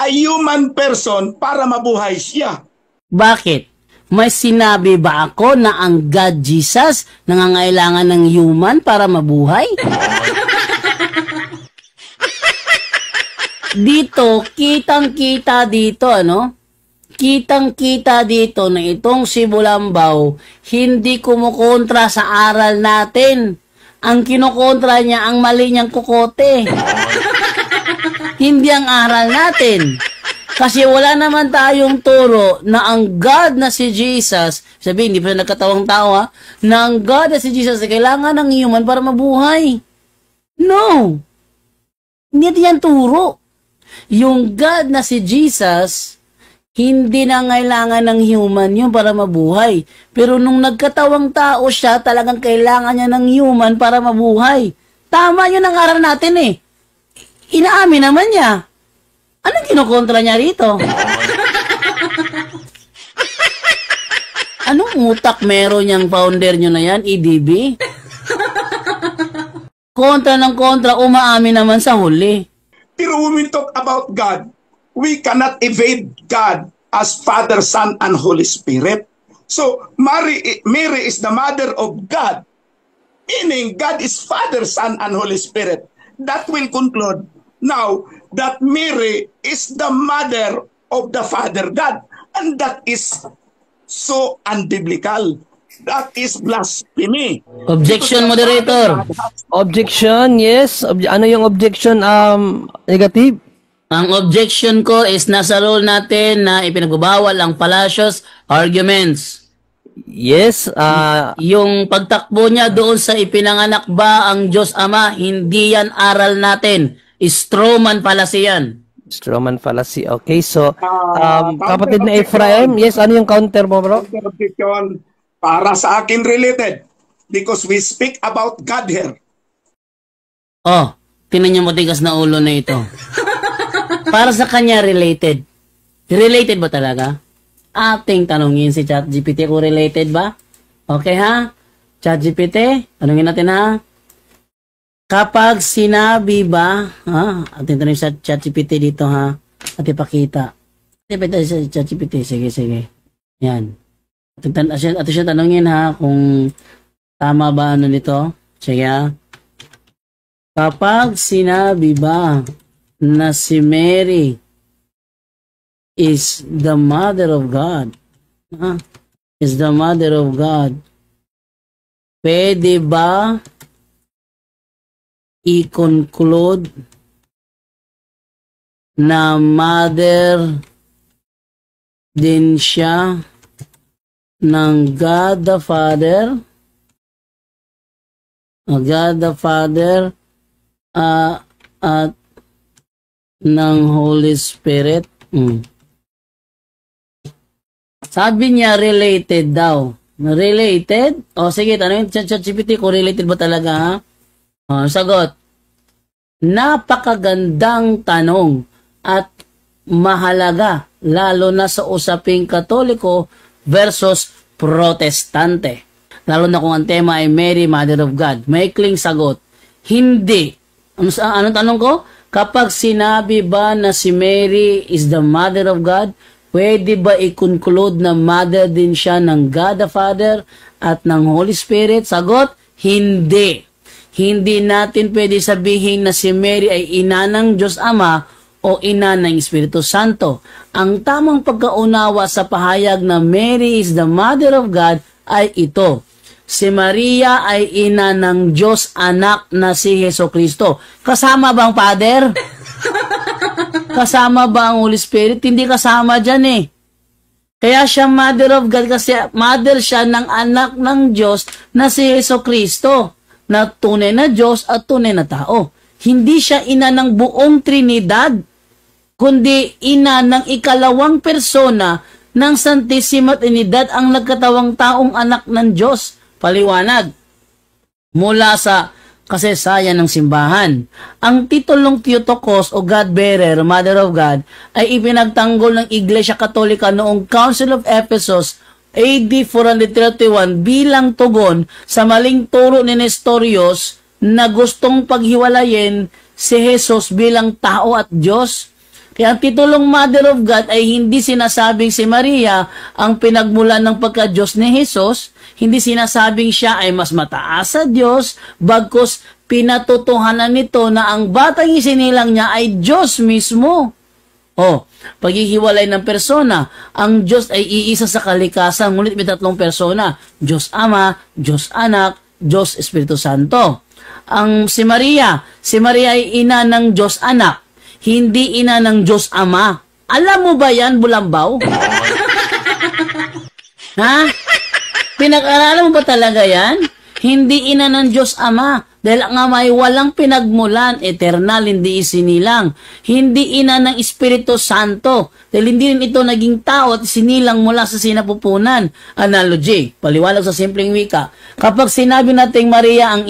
Speaker 6: a human person para mabuhay siya.
Speaker 2: Bakit? May sinabi ba ako na ang God Jesus nangangailangan ng human para mabuhay? Dito, kitang-kita dito, ano? Kitang-kita dito na itong si Bulambaw hindi kumukontra sa aral natin. Ang kinukontra niya, ang mali niyang kukote. Hindi ang aral natin. Kasi wala naman tayong turo na ang God na si Jesus, sabihin, hindi pa nagkatawang tao ha, na ang God na si Jesus ay kailangan ng human para mabuhay. No! Hindi yan turo. Yung God na si Jesus, hindi na kailangan ng human yun para mabuhay. Pero nung nagkatawang tao siya, talagang kailangan niya ng human para mabuhay. Tama yun ang aral natin eh. Inaamin naman niya. Anong kinukontra niya rito? Anong utak meron niyang founder nyo na yan, EDB? Kontra ng kontra, umaamin naman sa huli.
Speaker 6: Pero when we talk about God, we cannot evade God as Father, Son, and Holy Spirit. So, Mary is the mother of God, meaning God is Father, Son, and Holy Spirit. That will conclude now that Mary is the mother of the Father God, and that is so unbiblical. That is blasphemy.
Speaker 2: Objection, moderator.
Speaker 5: Objection, yes. Ano yung objection? Negative?
Speaker 2: Ang objection ko is nasa rule natin na ipinagbabawal ang fallacious arguments.
Speaker 5: Yes.
Speaker 2: Yung pagtakbo niya doon sa ipinanganak ba ang Diyos Ama, hindi yan aral natin. Strawman fallacy yan.
Speaker 5: Strawman fallacy. Okay, so, kapatid na Ephraim, yes, ano yung counter mo, bro?
Speaker 6: Objection para sa akin related because we speak about God here.
Speaker 2: Oh, tinan niyo matigas na ulo na ito. Para sa kanya related. Related ba talaga? Ating tanungin si ChatGPT kung related ba? Okay ha? ChatGPT, tanungin natin ha? Kapag sinabi ba, ating tanongin sa ChatGPT dito ha? At ipakita. Ipakita sa ChatGPT, sige. Yan. At siya tanungin ha kung tama ba ano nito. Sige ha? Kapag sinabi ba na si Mary is the mother of God, is the mother of God, pwede ba i-conclude na mother din siya ng God the Father? God the Father at ng Holy Spirit. Sabi niya related daw. Related? O sige, tanongin ChatGPT kung related ba talaga ha? O, sagot. Napakagandang tanong at mahalaga lalo na sa usaping Katoliko versus Protestante. Lalo na kung ang tema ay Mary, Mother of God. Maikling sagot. Hindi. Anong tanong ko? Kapag sinabi ba na si Mary is the Mother of God, pwede ba i-conclude na mother din siya ng God the Father at ng Holy Spirit? Sagot, hindi. Hindi natin pwede sabihin na si Mary ay ina ng Diyos Ama o ina ng Espiritu Santo. Ang tamang pagkaunawa sa pahayag na Mary is the Mother of God ay ito. Si Maria ay ina ng Diyos Anak na si Jesucristo. Kasama ba ang Father? Kasama ba ang Holy Spirit? Hindi kasama dyan eh. Kaya siya Mother of God kasi mother siya ng anak ng Diyos na si Jesucristo, na tunay na Diyos at tunay na tao. Hindi siya ina ng buong Trinidad, kundi ina ng ikalawang persona ng Santissima Trinidad, ang nagkatawang taong anak ng Diyos. Paliwanag. Mula sa kasaysayan ng simbahan, ang titulong Theotokos o God-bearer, Mother of God, ay ipinagtanggol ng Iglesia Katolika noong Council of Ephesus AD 431 bilang tugon sa maling turo ni Nestorius na gustong paghiwalayin si Jesus bilang tao at Diyos. Kaya ang titulong Mother of God ay hindi sinasabing si Maria ang pinagmulan ng pagka-Diyos ni Jesus, hindi sinasabing siya ay mas mataas sa Diyos, bagkus pinatutuhanan nito na ang batang isinilang niya ay Diyos mismo. O, paghihiwalay ng persona, ang Diyos ay iisa sa kalikasan, ngunit may tatlong persona, Diyos Ama, Diyos Anak, Diyos Espiritu Santo. Si Maria ay ina ng Diyos Anak, hindi ina ng Diyos Ama. Alam mo ba yan, Bulambaw? Ha? Pinag-aralan mo ba talaga yan? Hindi ina ng Diyos Ama. Dahil ang ama ay walang pinagmulan, eternal, hindi isinilang. Hindi ina ng Espiritu Santo. Dahil hindi rin ito naging tao at isinilang mula sa sinapupunan. Analogy, paliwanag sa simpleng wika. Kapag sinabi nating Maria ang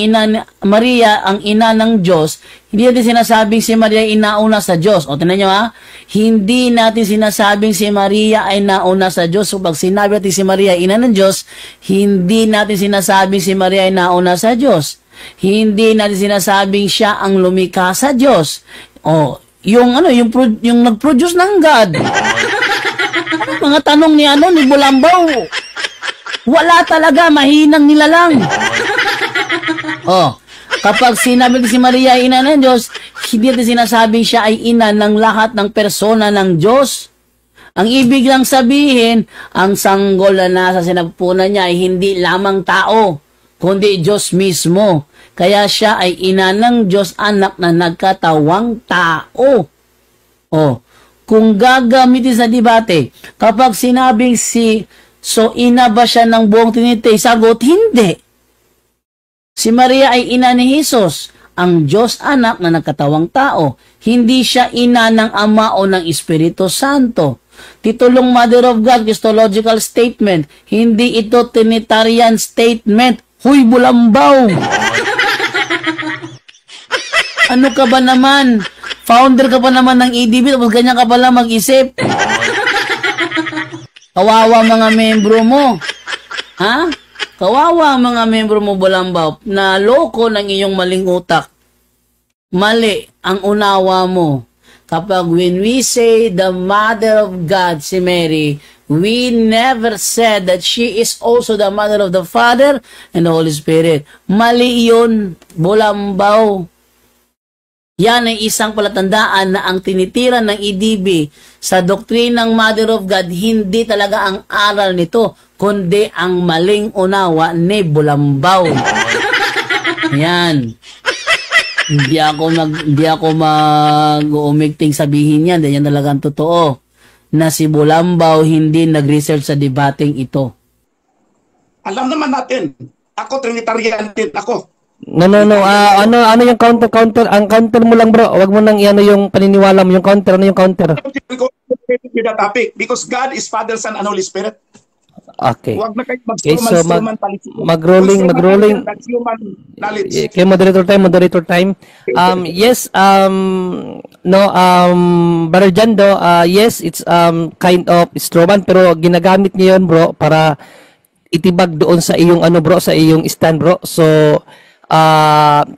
Speaker 2: ina ng Diyos, hindi natin sinasabing si Maria ay nauna sa Diyos. O tingnan nyo ha, hindi natin sinasabing si Maria ay nauna sa Diyos. So pag sinabi natin si Maria ay ina ng Diyos, hindi natin sinasabing si Maria ay nauna sa Diyos. Hindi natin sinasabing siya ang lumikha sa Diyos. O, yung nag-produce ng God. Mga tanong ni Bulambaw. Wala talaga, mahinang nilalang. O, kapag sinabi si Maria ay ina ng Diyos, hindi natin sinasabing siya ay ina ng lahat ng persona ng Diyos. Ang ibig lang sabihin, ang sanggol na nasa sinapupunan niya ay hindi lamang tao, kundi Diyos mismo. Kaya siya ay ina ng Diyos, anak na nagkatawang tao. O, kung gagamitin sa debate, kapag sinabing so ina ba siya ng buong Trinity? Sagot, hindi. Si Maria ay ina ni Jesus, ang Diyos anak na nagkatawang tao. Hindi siya ina ng Ama o ng Espiritu Santo. Titulong Mother of God, Christological statement. Hindi ito Trinitarian statement. Huy, Bulambaw! Ano ka ba naman? Founder ka pa naman ng EDB, tapos ganyan ka pala mag-isip. Kawawa mga membro mo. Ha? Kawawa mga membro mo, Bulambaw, na loko ng iyong maling utak. Mali ang unawa mo. Kapag when we say the Mother of God, si Mary, we never said that she is also the Mother of the Father and the Holy Spirit. Mali yun, Bulambaw. Yan ay isang palatandaan na ang tinitira ng EDB sa doktrinang Mother of God, hindi talaga ang aral nito, kundi ang maling unawa ni Bulambaw. Yan. Hindi ako mag-umigting sabihin yan, dahil yan talaga ang totoo, na si Bulambaw hindi nag-research sa debating ito.
Speaker 6: Alam naman natin, ako Trinitarian din ako.
Speaker 5: No. Ano yung counter? Ang counter mo lang, bro. Wag mo nang iano yung paniniwala mo. Yung counter, ano yung counter?
Speaker 6: With the topic, because God is Father, Son, and Holy Spirit.
Speaker 5: Okay.
Speaker 6: Huwag na kayo
Speaker 5: Okay, so
Speaker 6: mag-rolling.
Speaker 5: mag-rolling.
Speaker 6: That's human knowledge.
Speaker 5: Okay, moderator time. Yes, Brother Jando, yes, it's kind of strawman, pero ginagamit niya yun, bro, para itibag doon sa iyong bro, sa iyong stand, bro. So,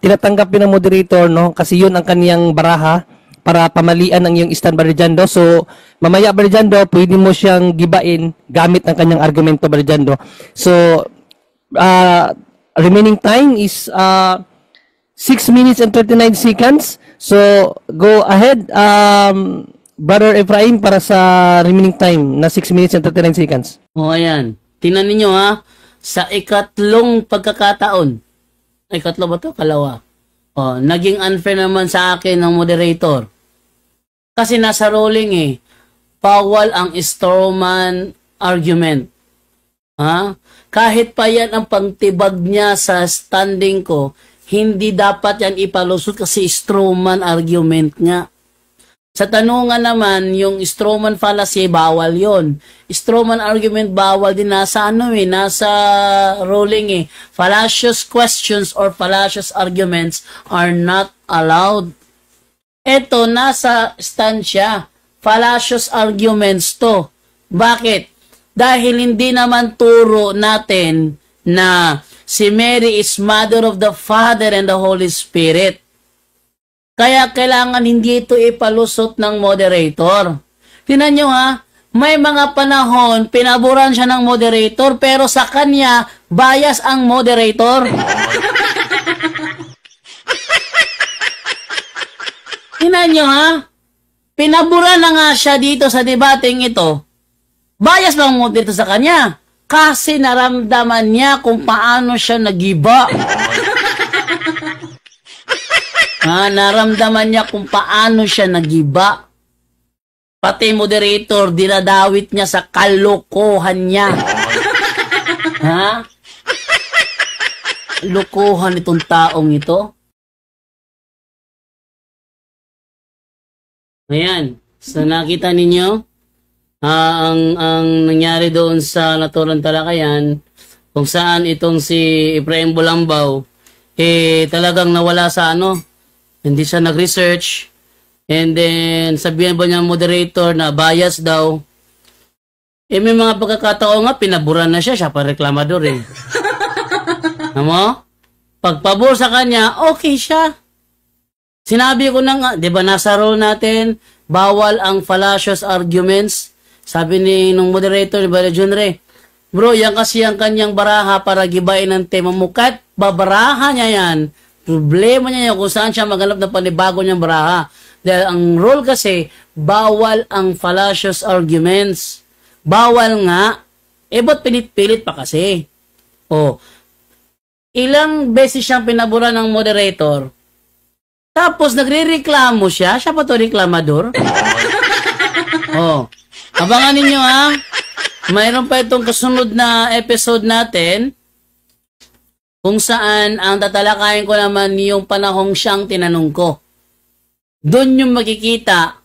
Speaker 5: tinatanggap yun ng moderator, no? Kasi yun ang kaniyang baraha para pamalian ang iyong stand, Brother Jando. So, mamaya, Brother Jando, pwede mo siyang gibain gamit ang kanyang argumento, Brother Jando. So, remaining time is 6 minutes and 39 seconds. So, go ahead, Brother Ephraim, para sa remaining time na 6 minutes and 39 seconds.
Speaker 2: O, ayan. Tingnan ninyo ha, sa ikatlong pagkakataon, ikatlo ba ito? Kalawa. O, naging unfair naman sa akin ng moderator. Kasi nasa rolling bawal ang strawman argument. Ha? Kahit pa yan ang pangtibag niya sa standing ko, hindi dapat yan ipalusot kasi strawman argument nga. Sa tanungan naman, yung strawman fallacy, bawal yon. Strawman argument, bawal din. Nasa nasa ruling Fallacious questions or fallacious arguments are not allowed. Ito, nasa stand siya. Fallacious arguments to. Bakit? Dahil hindi naman turo natin na si Mary is Mother of the Father and the Holy Spirit. Kaya kailangan hindi ito ipalusot ng moderator. Tingnan nyo ha, may mga panahon, pinaboran siya ng moderator, pero sa kanya, bias ang moderator. Tingnan nyo ha, pinaboran na nga siya dito sa debating ito. Bias ba ang moderator sa kanya? Kasi naramdaman niya kung paano siya nagiba. Naramdaman niya kung paano siya nagiba. Pati moderator, dinadawit niya sa kalokohan niya. Ha? lukuhan itong taong ito? Ayan. So nakita ninyo ang nangyari doon sa naturang talakayan kung saan itong si Efraim Bulambaw talagang nawala sa hindi siya nag-research, and then sabihan ba niya moderator na bias daw. May mga pagkakataon nga pinabura na siya pa reklamador Ano? Pagpabor sa kanya, okay siya. Sinabi ko na nga, 'di ba nasa rule natin, bawal ang fallacious arguments. Sabi nung moderator ni Brother Junre, bro, yan kasi ang kanyang baraha para gibain ng tema mo. Kahit babaraha niya yan, problema niya yan kung saan siya maghanap ng panibago niyang baraha. Dahil ang rule kasi, bawal ang fallacious arguments. Bawal nga. Ba't pilit-pilit pa kasi? Ilang beses siyang pinabura ng moderator, tapos nagre-reklamo siya pa to reklamador. Abangan ninyo ha. Mayroon pa itong kasunod na episode natin kung saan ang tatalakayin ko naman yung panahong siyang tinanong ko. Doon yung makikita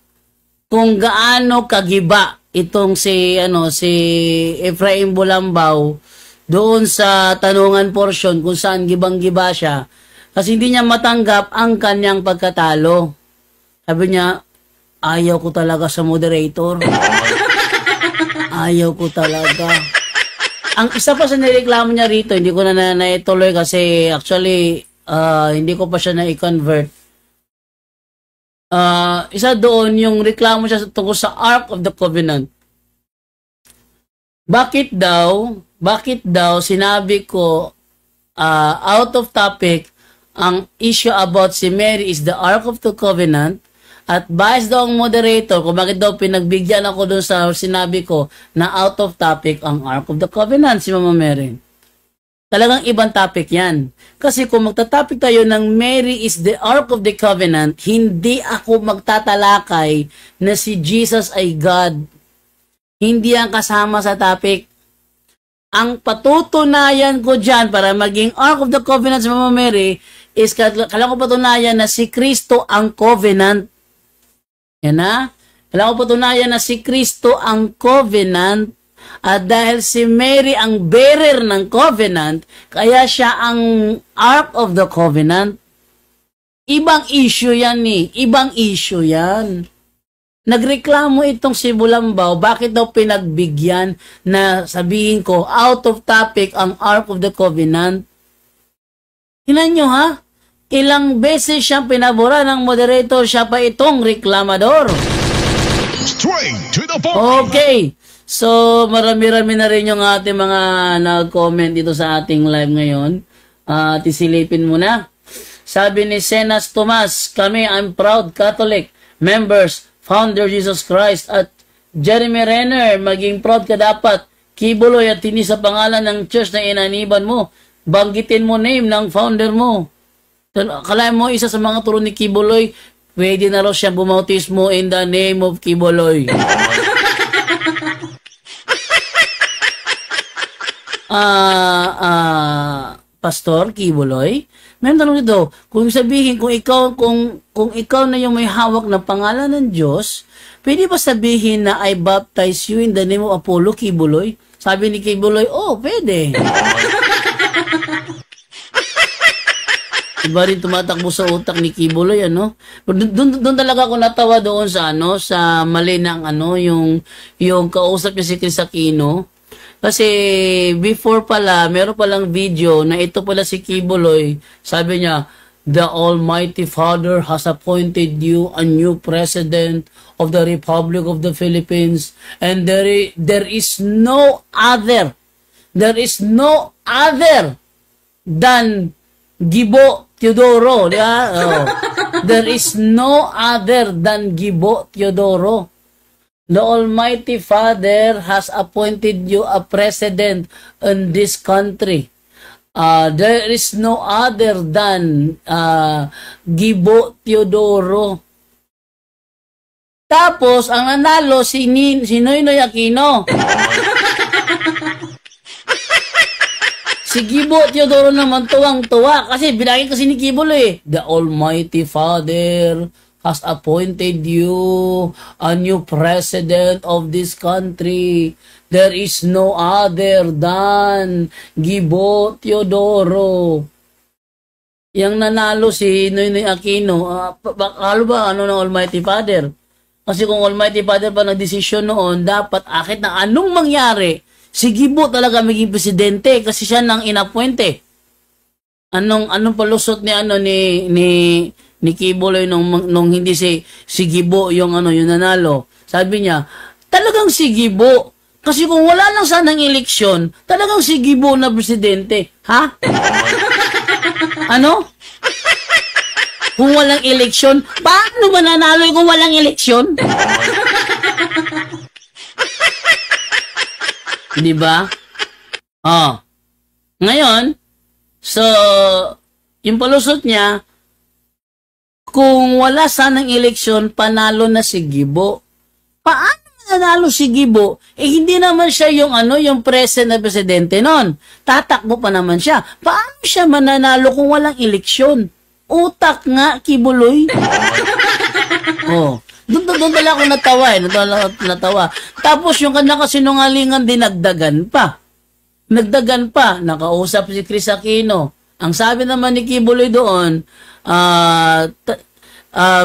Speaker 2: kung gaano kagiba itong si Efraim Bulambaw doon sa tanungan portion kung saan gibang-giba siya kasi hindi niya matanggap ang kanyang pagkatalo. Sabi niya, ayaw ko talaga sa moderator. Ayaw ko talaga. Ang isa pa sa nireklamo niya rito, hindi ko na naituloy kasi actually, hindi ko pa siya na-convert. Isa doon, yung reklamo siya tungkol sa Ark of the Covenant. Bakit daw sinabi ko out of topic ang issue about si Mary is the Ark of the Covenant? At bias daw ang moderator kung bakit daw pinagbigyan ako doon sa sinabi ko na out of topic ang Ark of the Covenant si Mama Mary. Talagang ibang topic yan. Kasi kung magta-topic tayo ng Mary is the Ark of the Covenant, hindi ako magtatalakay na si Jesus ay God. Hindi ang kasama sa topic. Ang patutunayan ko dyan para maging Ark of the Covenant si Mama Mary is kailangan ko patunayan na si Kristo ang Covenant. Yan na. Kailangan ko patunayan na si Kristo ang Covenant at dahil si Mary ang bearer ng Covenant, kaya siya ang Ark of the Covenant. Ibang issue yan Ibang issue yan. Nagreklamo itong si Bulambaw, bakit daw pinagbigyan na sabihin ko out of topic ang Ark of the Covenant? Tingnan nyo ha? Ilang beses siyang pinabura ng moderator, siya pa itong reklamador.
Speaker 3: Straight to the point.
Speaker 2: Okay. So, marami-rami na rin yung ating mga nag-comment dito sa ating live ngayon. Isilipin mo na. Sabi ni Senas Tomas, kami, I'm proud Catholic members, founder Jesus Christ, at Jeremy Renner, maging proud ka dapat. Kibuloy at hindi sa pangalan ng church na inaniban mo. Banggitin mo name ng founder mo. Kalahin mo, isa sa mga turo ni Kibuloy, pwede na raw siya bumautismo in the name of Kibuloy. Pastor Kibuloy, may tanong dito, kung sabihin, kung ikaw na yung may hawak na pangalan ng Diyos, pwede ba sabihin na I baptize you in the name of Apollo Kibuloy? Sabi ni Kibuloy, pwede. Iba rin tumatakbo sa utak ni Kibuloy, Doon talaga ako natawa doon sa sa mali ng yung kausap niya si Chris Aquino. Kasi before pala, meron palang video na ito pala si Kibuloy. Sabi niya, the Almighty Father has appointed you a new president of the Republic of the Philippines, and there is no other than Gibo Teodoro, di ba? There is no other than Gibo Teodoro. The Almighty Father has appointed you a president in this country. There is no other than Gibo Teodoro. Tapos, ang nanalo si Noynoy Aquino. Si Gibo Teodoro naman tuwang-tuwa kasi binagay kasi ni Kibulo eh. The Almighty Father has appointed you a new president of this country. There is no other than Gibo Teodoro. Yang nanalo si Noynoy Aquino, akala ba ano ng Almighty Father? Kasi kung Almighty Father pa nagdesisyon noon, dapat akit na anong mangyari, si Gibo talaga maging presidente kasi siya nang inappointe. Anong palusot ni Kibuloy nung hindi si Gibo yung yung nanalo. Sabi niya, talagang si Gibo. Kasi kung wala lang sanang eleksyon, talagang si Gibo na presidente. Ha? Ano? Kung walang eleksyon, paano ba nanalo kung walang eleksyon? Di ba? Ngayon, so, yung palusot niya, kung wala sanang eleksyon, panalo na si Gibo. Paano nanalo si Gibo? Hindi naman siya yung present na presidente nun. Tatakbo pa naman siya. Paano siya mananalo kung walang eleksyon? Utak nga, Kibuloy. Doon talaga ako natawa. Tapos yung kanya kasinungalingan dinagdagan pa. Nakausap si Chris Aquino. Ang sabi naman ni Kibuloy doon,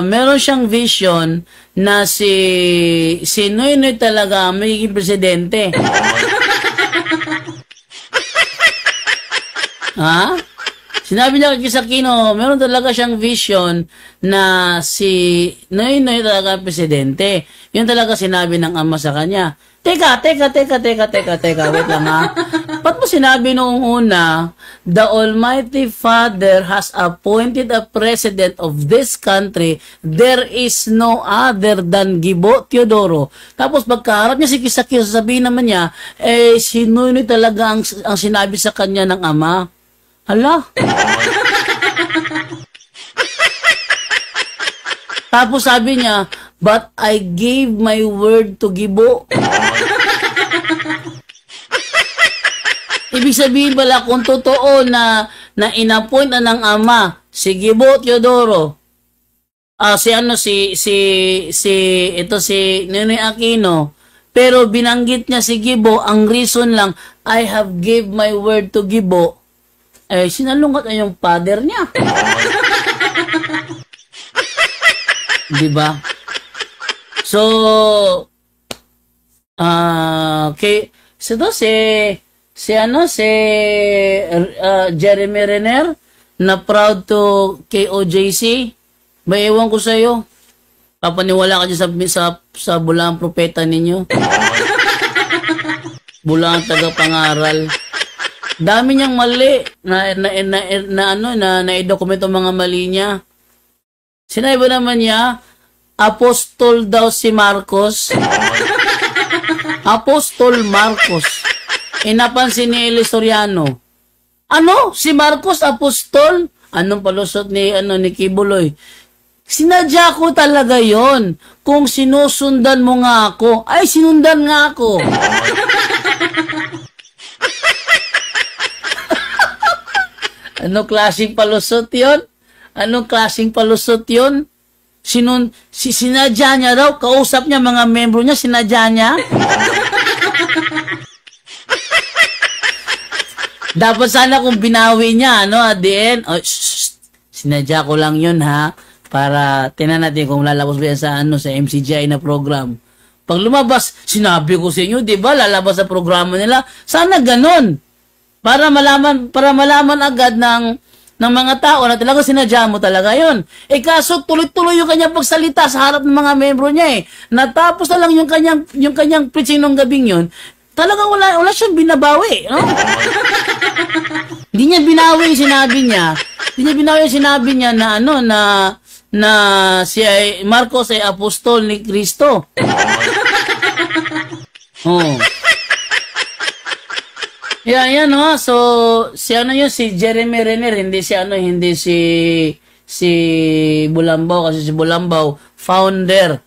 Speaker 2: meron siyang vision na si Noynoy talaga magiging presidente. Ha? Sinabi niya kay Aquino, meron talaga siyang vision na si Noynoy talaga presidente. Yun talaga sinabi ng ama sa kanya. Teka, wait lang ha. Ba't mo sinabi noong una, the Almighty Father has appointed a president of this country, there is no other than Gibo Teodoro. Tapos pagkaharap niya si Kisakir, sabihin naman niya, si Noynoy talaga ang sinabi sa kanya ng ama. Hala? Tapos sabi niya, but I gave my word to Gibo. Ibig sabihin pala kung totoo na inappoint na ng ama si Gibo Teodoro, si Noynoy Aquino, pero binanggit niya si Gibo, ang reason lang, I have gave my word to Gibo, sinalungat na yung father niya. Diba? So, Jeremy Renner na proud to KOJC. May ewan ko sa'yo. Papaniwala ka dyan sa bulang propeta ninyo. Bulang tagapangaral. Dami niyang mali na i-dokumento mga mali niya. Sinabi ba naman niya, apostol daw si Marcos. Apostol Marcos. Napansin ni El Historiano. Ano? Si Marcos apostol? Anong palusot ni Kibuloy? Sinadya ko talaga yon. Kung sinusundan mo nga ako, ay sinundan nga ako. Anong klaseng palusot yon? Anong klaseng palusot yon? Sinadya niya daw, kausap niya mga membro niya, sinadya niya. Dapat sana kung binawi niya, at the end, sinadya ko lang yun ha, para tinan natin kung lalabas ba yan sa MCGI na program. Pag lumabas, sinabi ko sa inyo, di ba, lalabas sa programa nila, sana ganon. Para malaman agad ng mga tao na talaga sinadya mo talaga yon. Kaso tuloy-tuloy yung kanyang pagsalita sa harap ng mga membro niya Natapos na lang yung kanyang preaching nung gabing yun, talagang wala siyang binabawi, no? Hindi niya binawi yung sinabi niya na si Marcos ay apostol ni Kristo. Yan, no? So, si Jeremy Renner, hindi si Bulambao, kasi si Bulambao, founder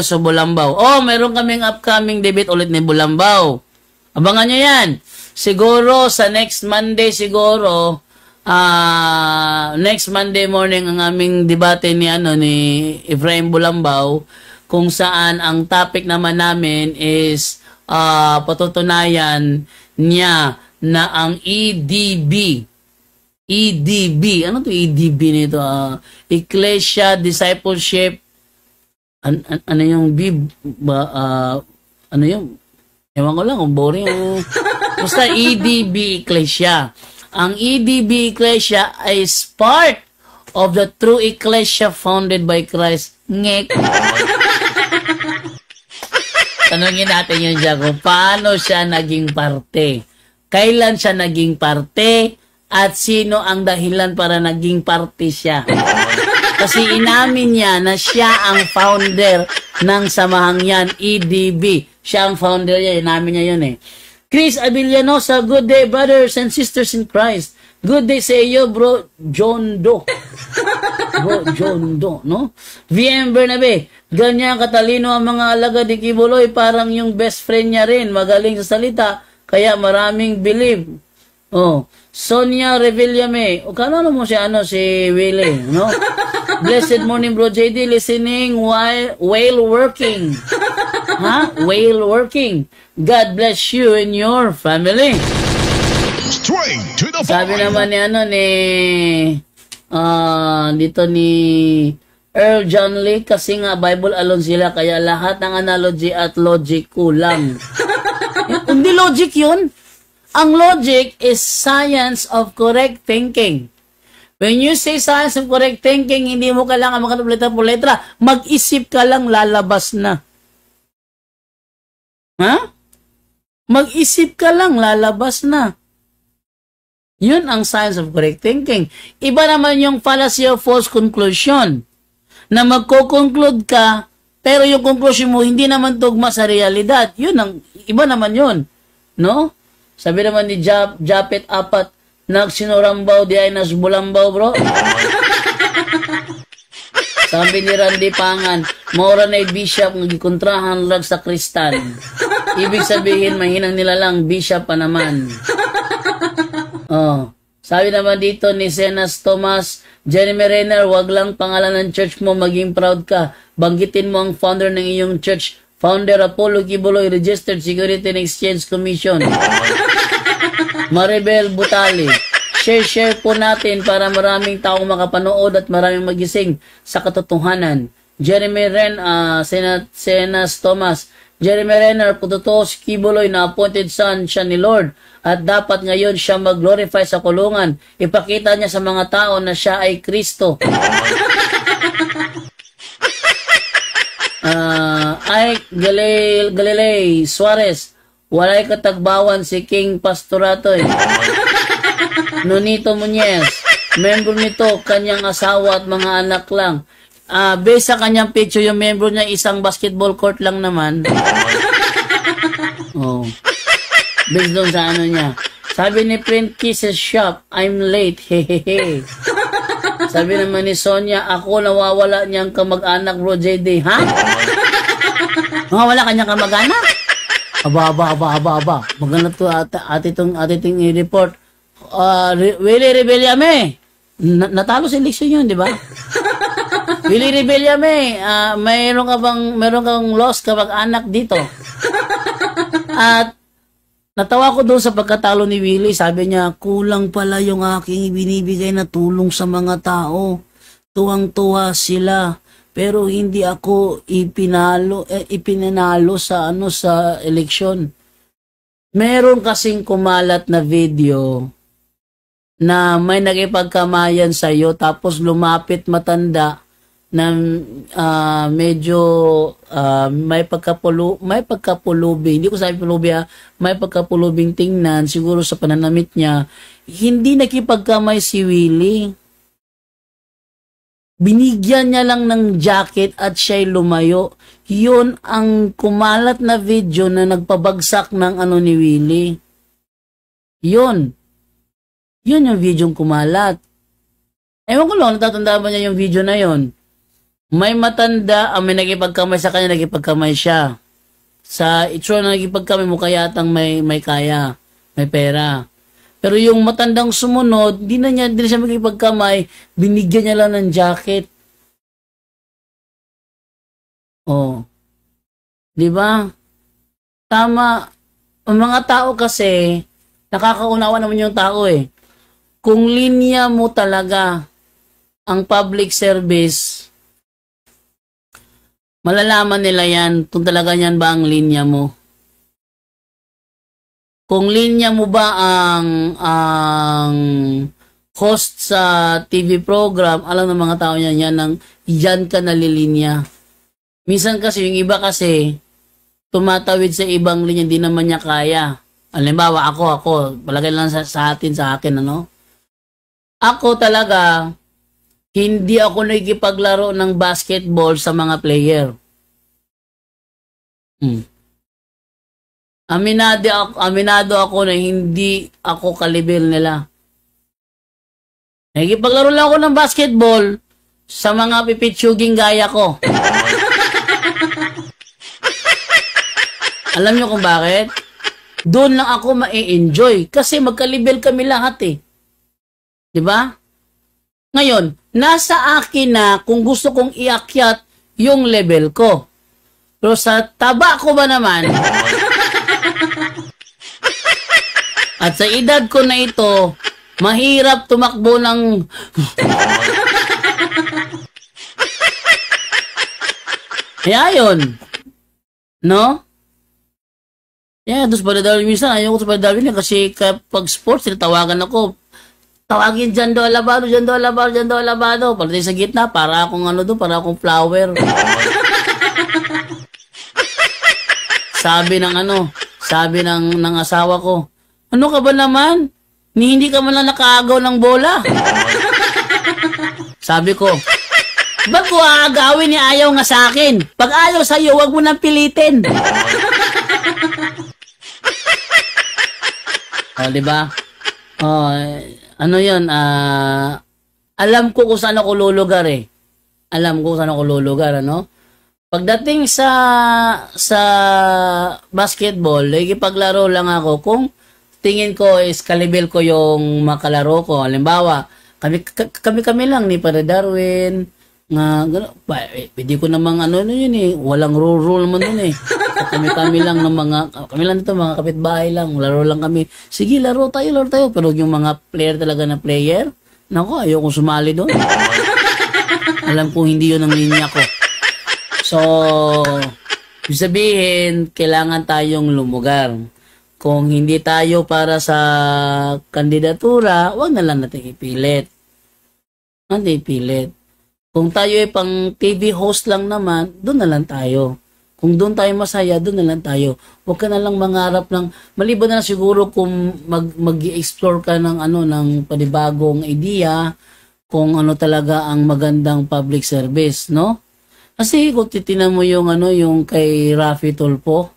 Speaker 2: sa Bulambao. Meron kaming upcoming debate ulit ni Bulambao. Abangan nyo yan. siguro sa next Monday siguro, next Monday morning ang aming debate ni Efraim Bulambao, kung saan ang topic naman namin is patutunayan niya na ang EDB, ano to EDB nito? Ecclesia Discipleship, ano yung ano yung, ewan ko lang kung boring. Basta EDB Ecclesia. Ang EDB Ecclesia is part of the true Ecclesia founded by Christ. Ngek. Tanungin natin yun dyan kung paano siya naging parte. Kailan siya naging parte at sino ang dahilan para naging parte siya. Kasi inamin niya na siya ang founder ng samahang yan, EDB. Siya ang founder niya, inamin niya yun eh. Chris Abilianosa, good day brothers and sisters in Christ. Good day sa iyo, bro John Doe. Bro John Doe, no? VM Bernabe, ganyan katalino ang mga alagad ni Kibuloy, parang yung best friend niya rin, magaling sa salita, kaya maraming believe. Oh, Sonia Revillame, o kano mo si Willie, no? Blessed morning, bro JD, listening while working. Whale working. God bless you and your family.
Speaker 3: Straight to the
Speaker 2: Sabi
Speaker 3: point.
Speaker 2: naman dito ni Earl John Lee, kasi nga Bible alone sila, kaya lahat ng analogy at logic kulang. Hindi logic yun. Ang logic is science of correct thinking. When you say science of correct thinking, hindi mo kailangan makatulita po letra. Mag-isip ka lang, lalabas na. Mag-isip ka lang, lalabas na. Yun ang science of correct thinking. Iba naman yung fallacy of false conclusion. Na magko-conclude ka, pero yung conclusion mo hindi naman tugma sa realidad. Yun ang, iba naman yun. No? Sabi naman ni Japet Apat, nagsinurambaw di ay nasbulambaw, bro. Sabi ni Randy Pangan, maura na bishop ng gikontrahan lag sa kristan. Ibig sabihin, mahinang nila lang, bishop pa naman. Oh. Sabi naman dito ni Senas Thomas, Jeremy Renner, wag lang pangalan ng church mo, maging proud ka. Banggitin mo ang founder ng iyong church. Founder Apollo Kibuloy, Registered Security and Exchange Commission. Maribel Butali, share po natin para maraming taong makapanood at maraming magising sa katotohanan. Jeremy Ren, Senas Thomas, Jeremy Renner, totoo si Kibuloy na appointed son siya ni Lord at dapat ngayon siya mag-glorify sa kulungan. Ipakita niya sa mga tao na siya ay Kristo. Galilei Suarez, walay katagbawan si King Pastorato eh. Nonito Muñez, membro nito, kanyang asawa at mga anak lang. Based sa kanyang picture, yung membro niya isang basketball court lang naman. Oh. Based doon sa ano niya. Sabi ni Print Kisses Shop, I'm late, hehehe. Sabi naman ni Sonia, ako nawawala niyang kamag-anak, bro JD. Ha? Nawawala kanyang kamag-anak? Aba. Maganda to atitong i-report. Willie Rebellame. Natalo sa eleksyon yun, di ba? Willie Rebellame, mayroon kang lost kamag-anak dito. At natawa ko doon sa pagkatalo ni Willie. Sabi niya, kulang pala yung aking ibinibigay na tulong sa mga tao. Tuwang-tuwa sila. Pero hindi ako ipinanalo sa eleksyon. Meron kasing kumalat na video na may nagipagkamayan sa iyo tapos lumapit matanda na medyo may pagkapulubi. Hindi ko sabi pulubi may pagkapulubing tingnan siguro sa pananamit niya. Hindi nakipagkamay si Willie. Binigyan niya lang ng jacket at siya'y lumayo. Yun ang kumalat na video na nagpabagsak ng ni Willie. Yun yung video kumalat. Ewan ko lang, natatandaan ba niya yung video na yun? May matanda, may nagipagkamay sa kanya, nagipagkamay siya. Sa itsura na nagipagkamay mo kaya atang may kaya. may pera. Pero yung matandang sumunod, di na siya magkipagkamay, binigyan niya lang ng jacket. Oh. Di ba? Tama. Ang mga tao kasi, nakakaunawa naman yung tao eh. Kung linya mo talaga ang public service, malalaman nila yan kung talaga yan ba ang linya mo. Kung linya mo ba ang host sa TV program, alam ng mga tao yan yan ka nalilinya. Minsan kasi, yung iba kasi, tumatawid sa ibang linya, hindi naman niya kaya. Halimbawa, ako, palagay lang sa akin, ano? Ako talaga, hindi ako nakikipaglaro ng basketball sa mga player. Aminado ako na hindi ako kaliber nila. Nakikipaglaro lang ako ng basketball sa mga pipitsuging gaya ko. Alam niyo kung bakit? Doon lang ako ma-enjoy kasi magkalibel kami lahat eh. 'Di ba? Ngayon, nasa akin na kung gusto kong iakyat yung level ko. Pero sa taba ko ba naman, at sa edad ko na ito, mahirap tumakbo ng kaya yun. No? Yeah, doon sa Padadawin minsan, ayaw ko sa Padadawin kasi kapag sports, tinatawagan ako. Tawagin dyan do Alabado. Pagdating sa gitna, para akong para akong flower. Sabi ng asawa ko, ano ka ba naman? Hindi ka man lang nakaagaw ng bola. Sabi ko, ba't ko aagawin ni ayaw nga sa akin? Pag ayaw sa'yo, wag mo nang pilitin. Diba? Ano yun? Alam ko kung saan ako lulugar eh. Ano? Pagdating sa basketball, ikipaglaro lang ako kung tingin ko is kalibel ko yung makalaro ko. Halimbawa, kami lang ni Padre Darwin, nga gano'n, pwede ko namang yun eh, walang rule man dun eh. Kami lang dito, mga kapitbahay lang, laro lang kami. Sige, laro tayo. Pero yung mga player talaga na player, nako, ayoko sumali doon. Alam ko hindi yun ang linya ko. So, ibig sabihin, kailangan tayong lumugar. Kung hindi tayo para sa kandidatura, wag na lang natin ipilit. Kung tayo ay pang TV host lang naman, doon na lang tayo. Kung doon tayo masaya, doon na lang tayo. Huwag ka na lang mangarap ng, maliban na siguro kung mag-explore ka ng ng panibagong idea, kung talaga ang magandang public service, no? Kasi kung titinan mo yung yung kay Raffy Tulfo,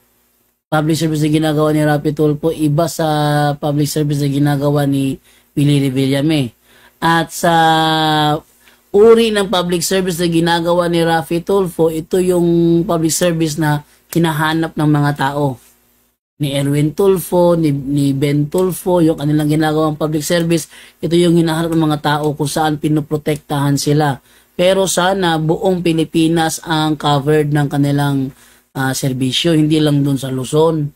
Speaker 2: public service na ginagawa ni Raffy Tulfo, iba sa public service na ginagawa ni Willie Revillame. At sa uri ng public service na ginagawa ni Raffy Tulfo, ito yung public service na hinahanap ng mga tao. Ni Erwin Tulfo, ni Ben Tulfo, yung kanilang ginagawang public service, ito yung hinahanap ng mga tao kung saan pinoprotektahan sila. Pero sana buong Pilipinas ang covered ng kanilang serbisyo, hindi lang dun sa Luzon.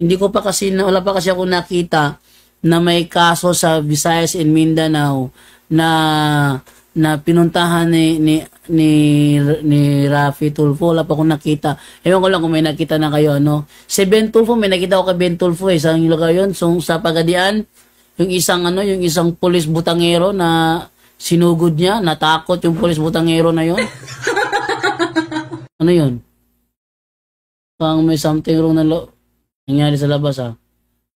Speaker 2: Wala pa kasi ako nakita na may kaso sa Visayas and Mindanao na pinuntahan ni Raffy Tulfo. Wala pa akong nakita. Ewan ko lang kung may nakita na kayo, Si Ben Tulfo, may nakita ko kay Ben Tulfo sa lugar yun. So, sa Pagadian, yung isang pulis butangero na sinugod niya, natakot yung pulis butangero na yun. Ano yun? Pang may something wrong na nangyari sa labas, ha?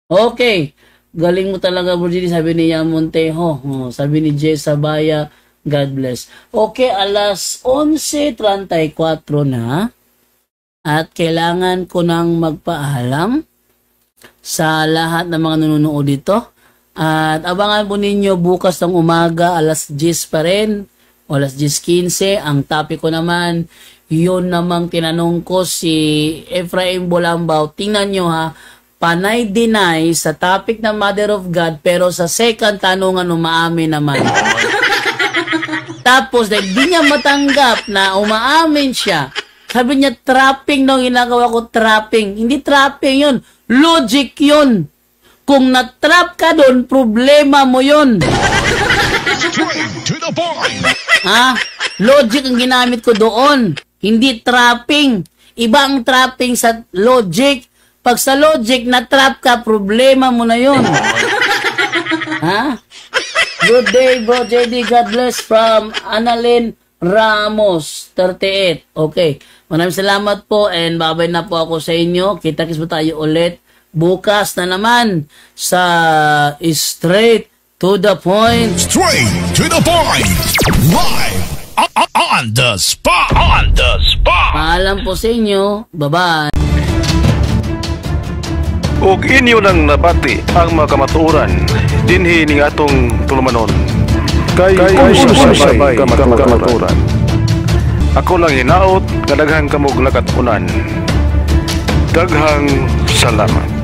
Speaker 2: Okay. Galing mo talaga, Burgini, sabi ni Yan Montejo. Sabi ni Jess Sabaya, God bless. Okay, alas 11:34 na. At kailangan ko nang magpaalam sa lahat ng mga nanonood dito. At abangan po ninyo bukas ng umaga, alas 10 pa rin, o alas 10:15. Ang topic ko naman, yun namang tinanong ko si Efraim Bolambaw. Tingnan nyo ha, panay-deny sa topic ng Mother of God, pero sa second tanungan umaamin naman. Tapos, di niya matanggap na umaamin siya. Sabi niya, trapping daw ginagawa ko, trapping. Hindi trapping yun. Logic yun. Kung na-trap ka doon, problema mo yun.
Speaker 3: Straight to the point.
Speaker 2: Ha? Logic ang ginamit ko doon. Hindi trapping. Iba ang trapping sa logic. Pag sa logic, na-trap ka, problema mo na yun. Ha? Good day, bro JD. God bless from Annalyn Ramos, 38. Okay. Maraming salamat po and babay na po ako sa inyo. Kita-kits po tayo ulit bukas na naman sa Straight to the Point.
Speaker 3: Straight to the point. Live on the spot. On the spot.
Speaker 2: Paalam po sa inyo. Bye-bye.
Speaker 1: Ug inyo nang nabati ang mga kamatuoran dinhi ning atong tulumanon. Kay usay-sabay kamatuoran. Ako lang hinaot nga daghang kamog lakatunan. Daghang salamat.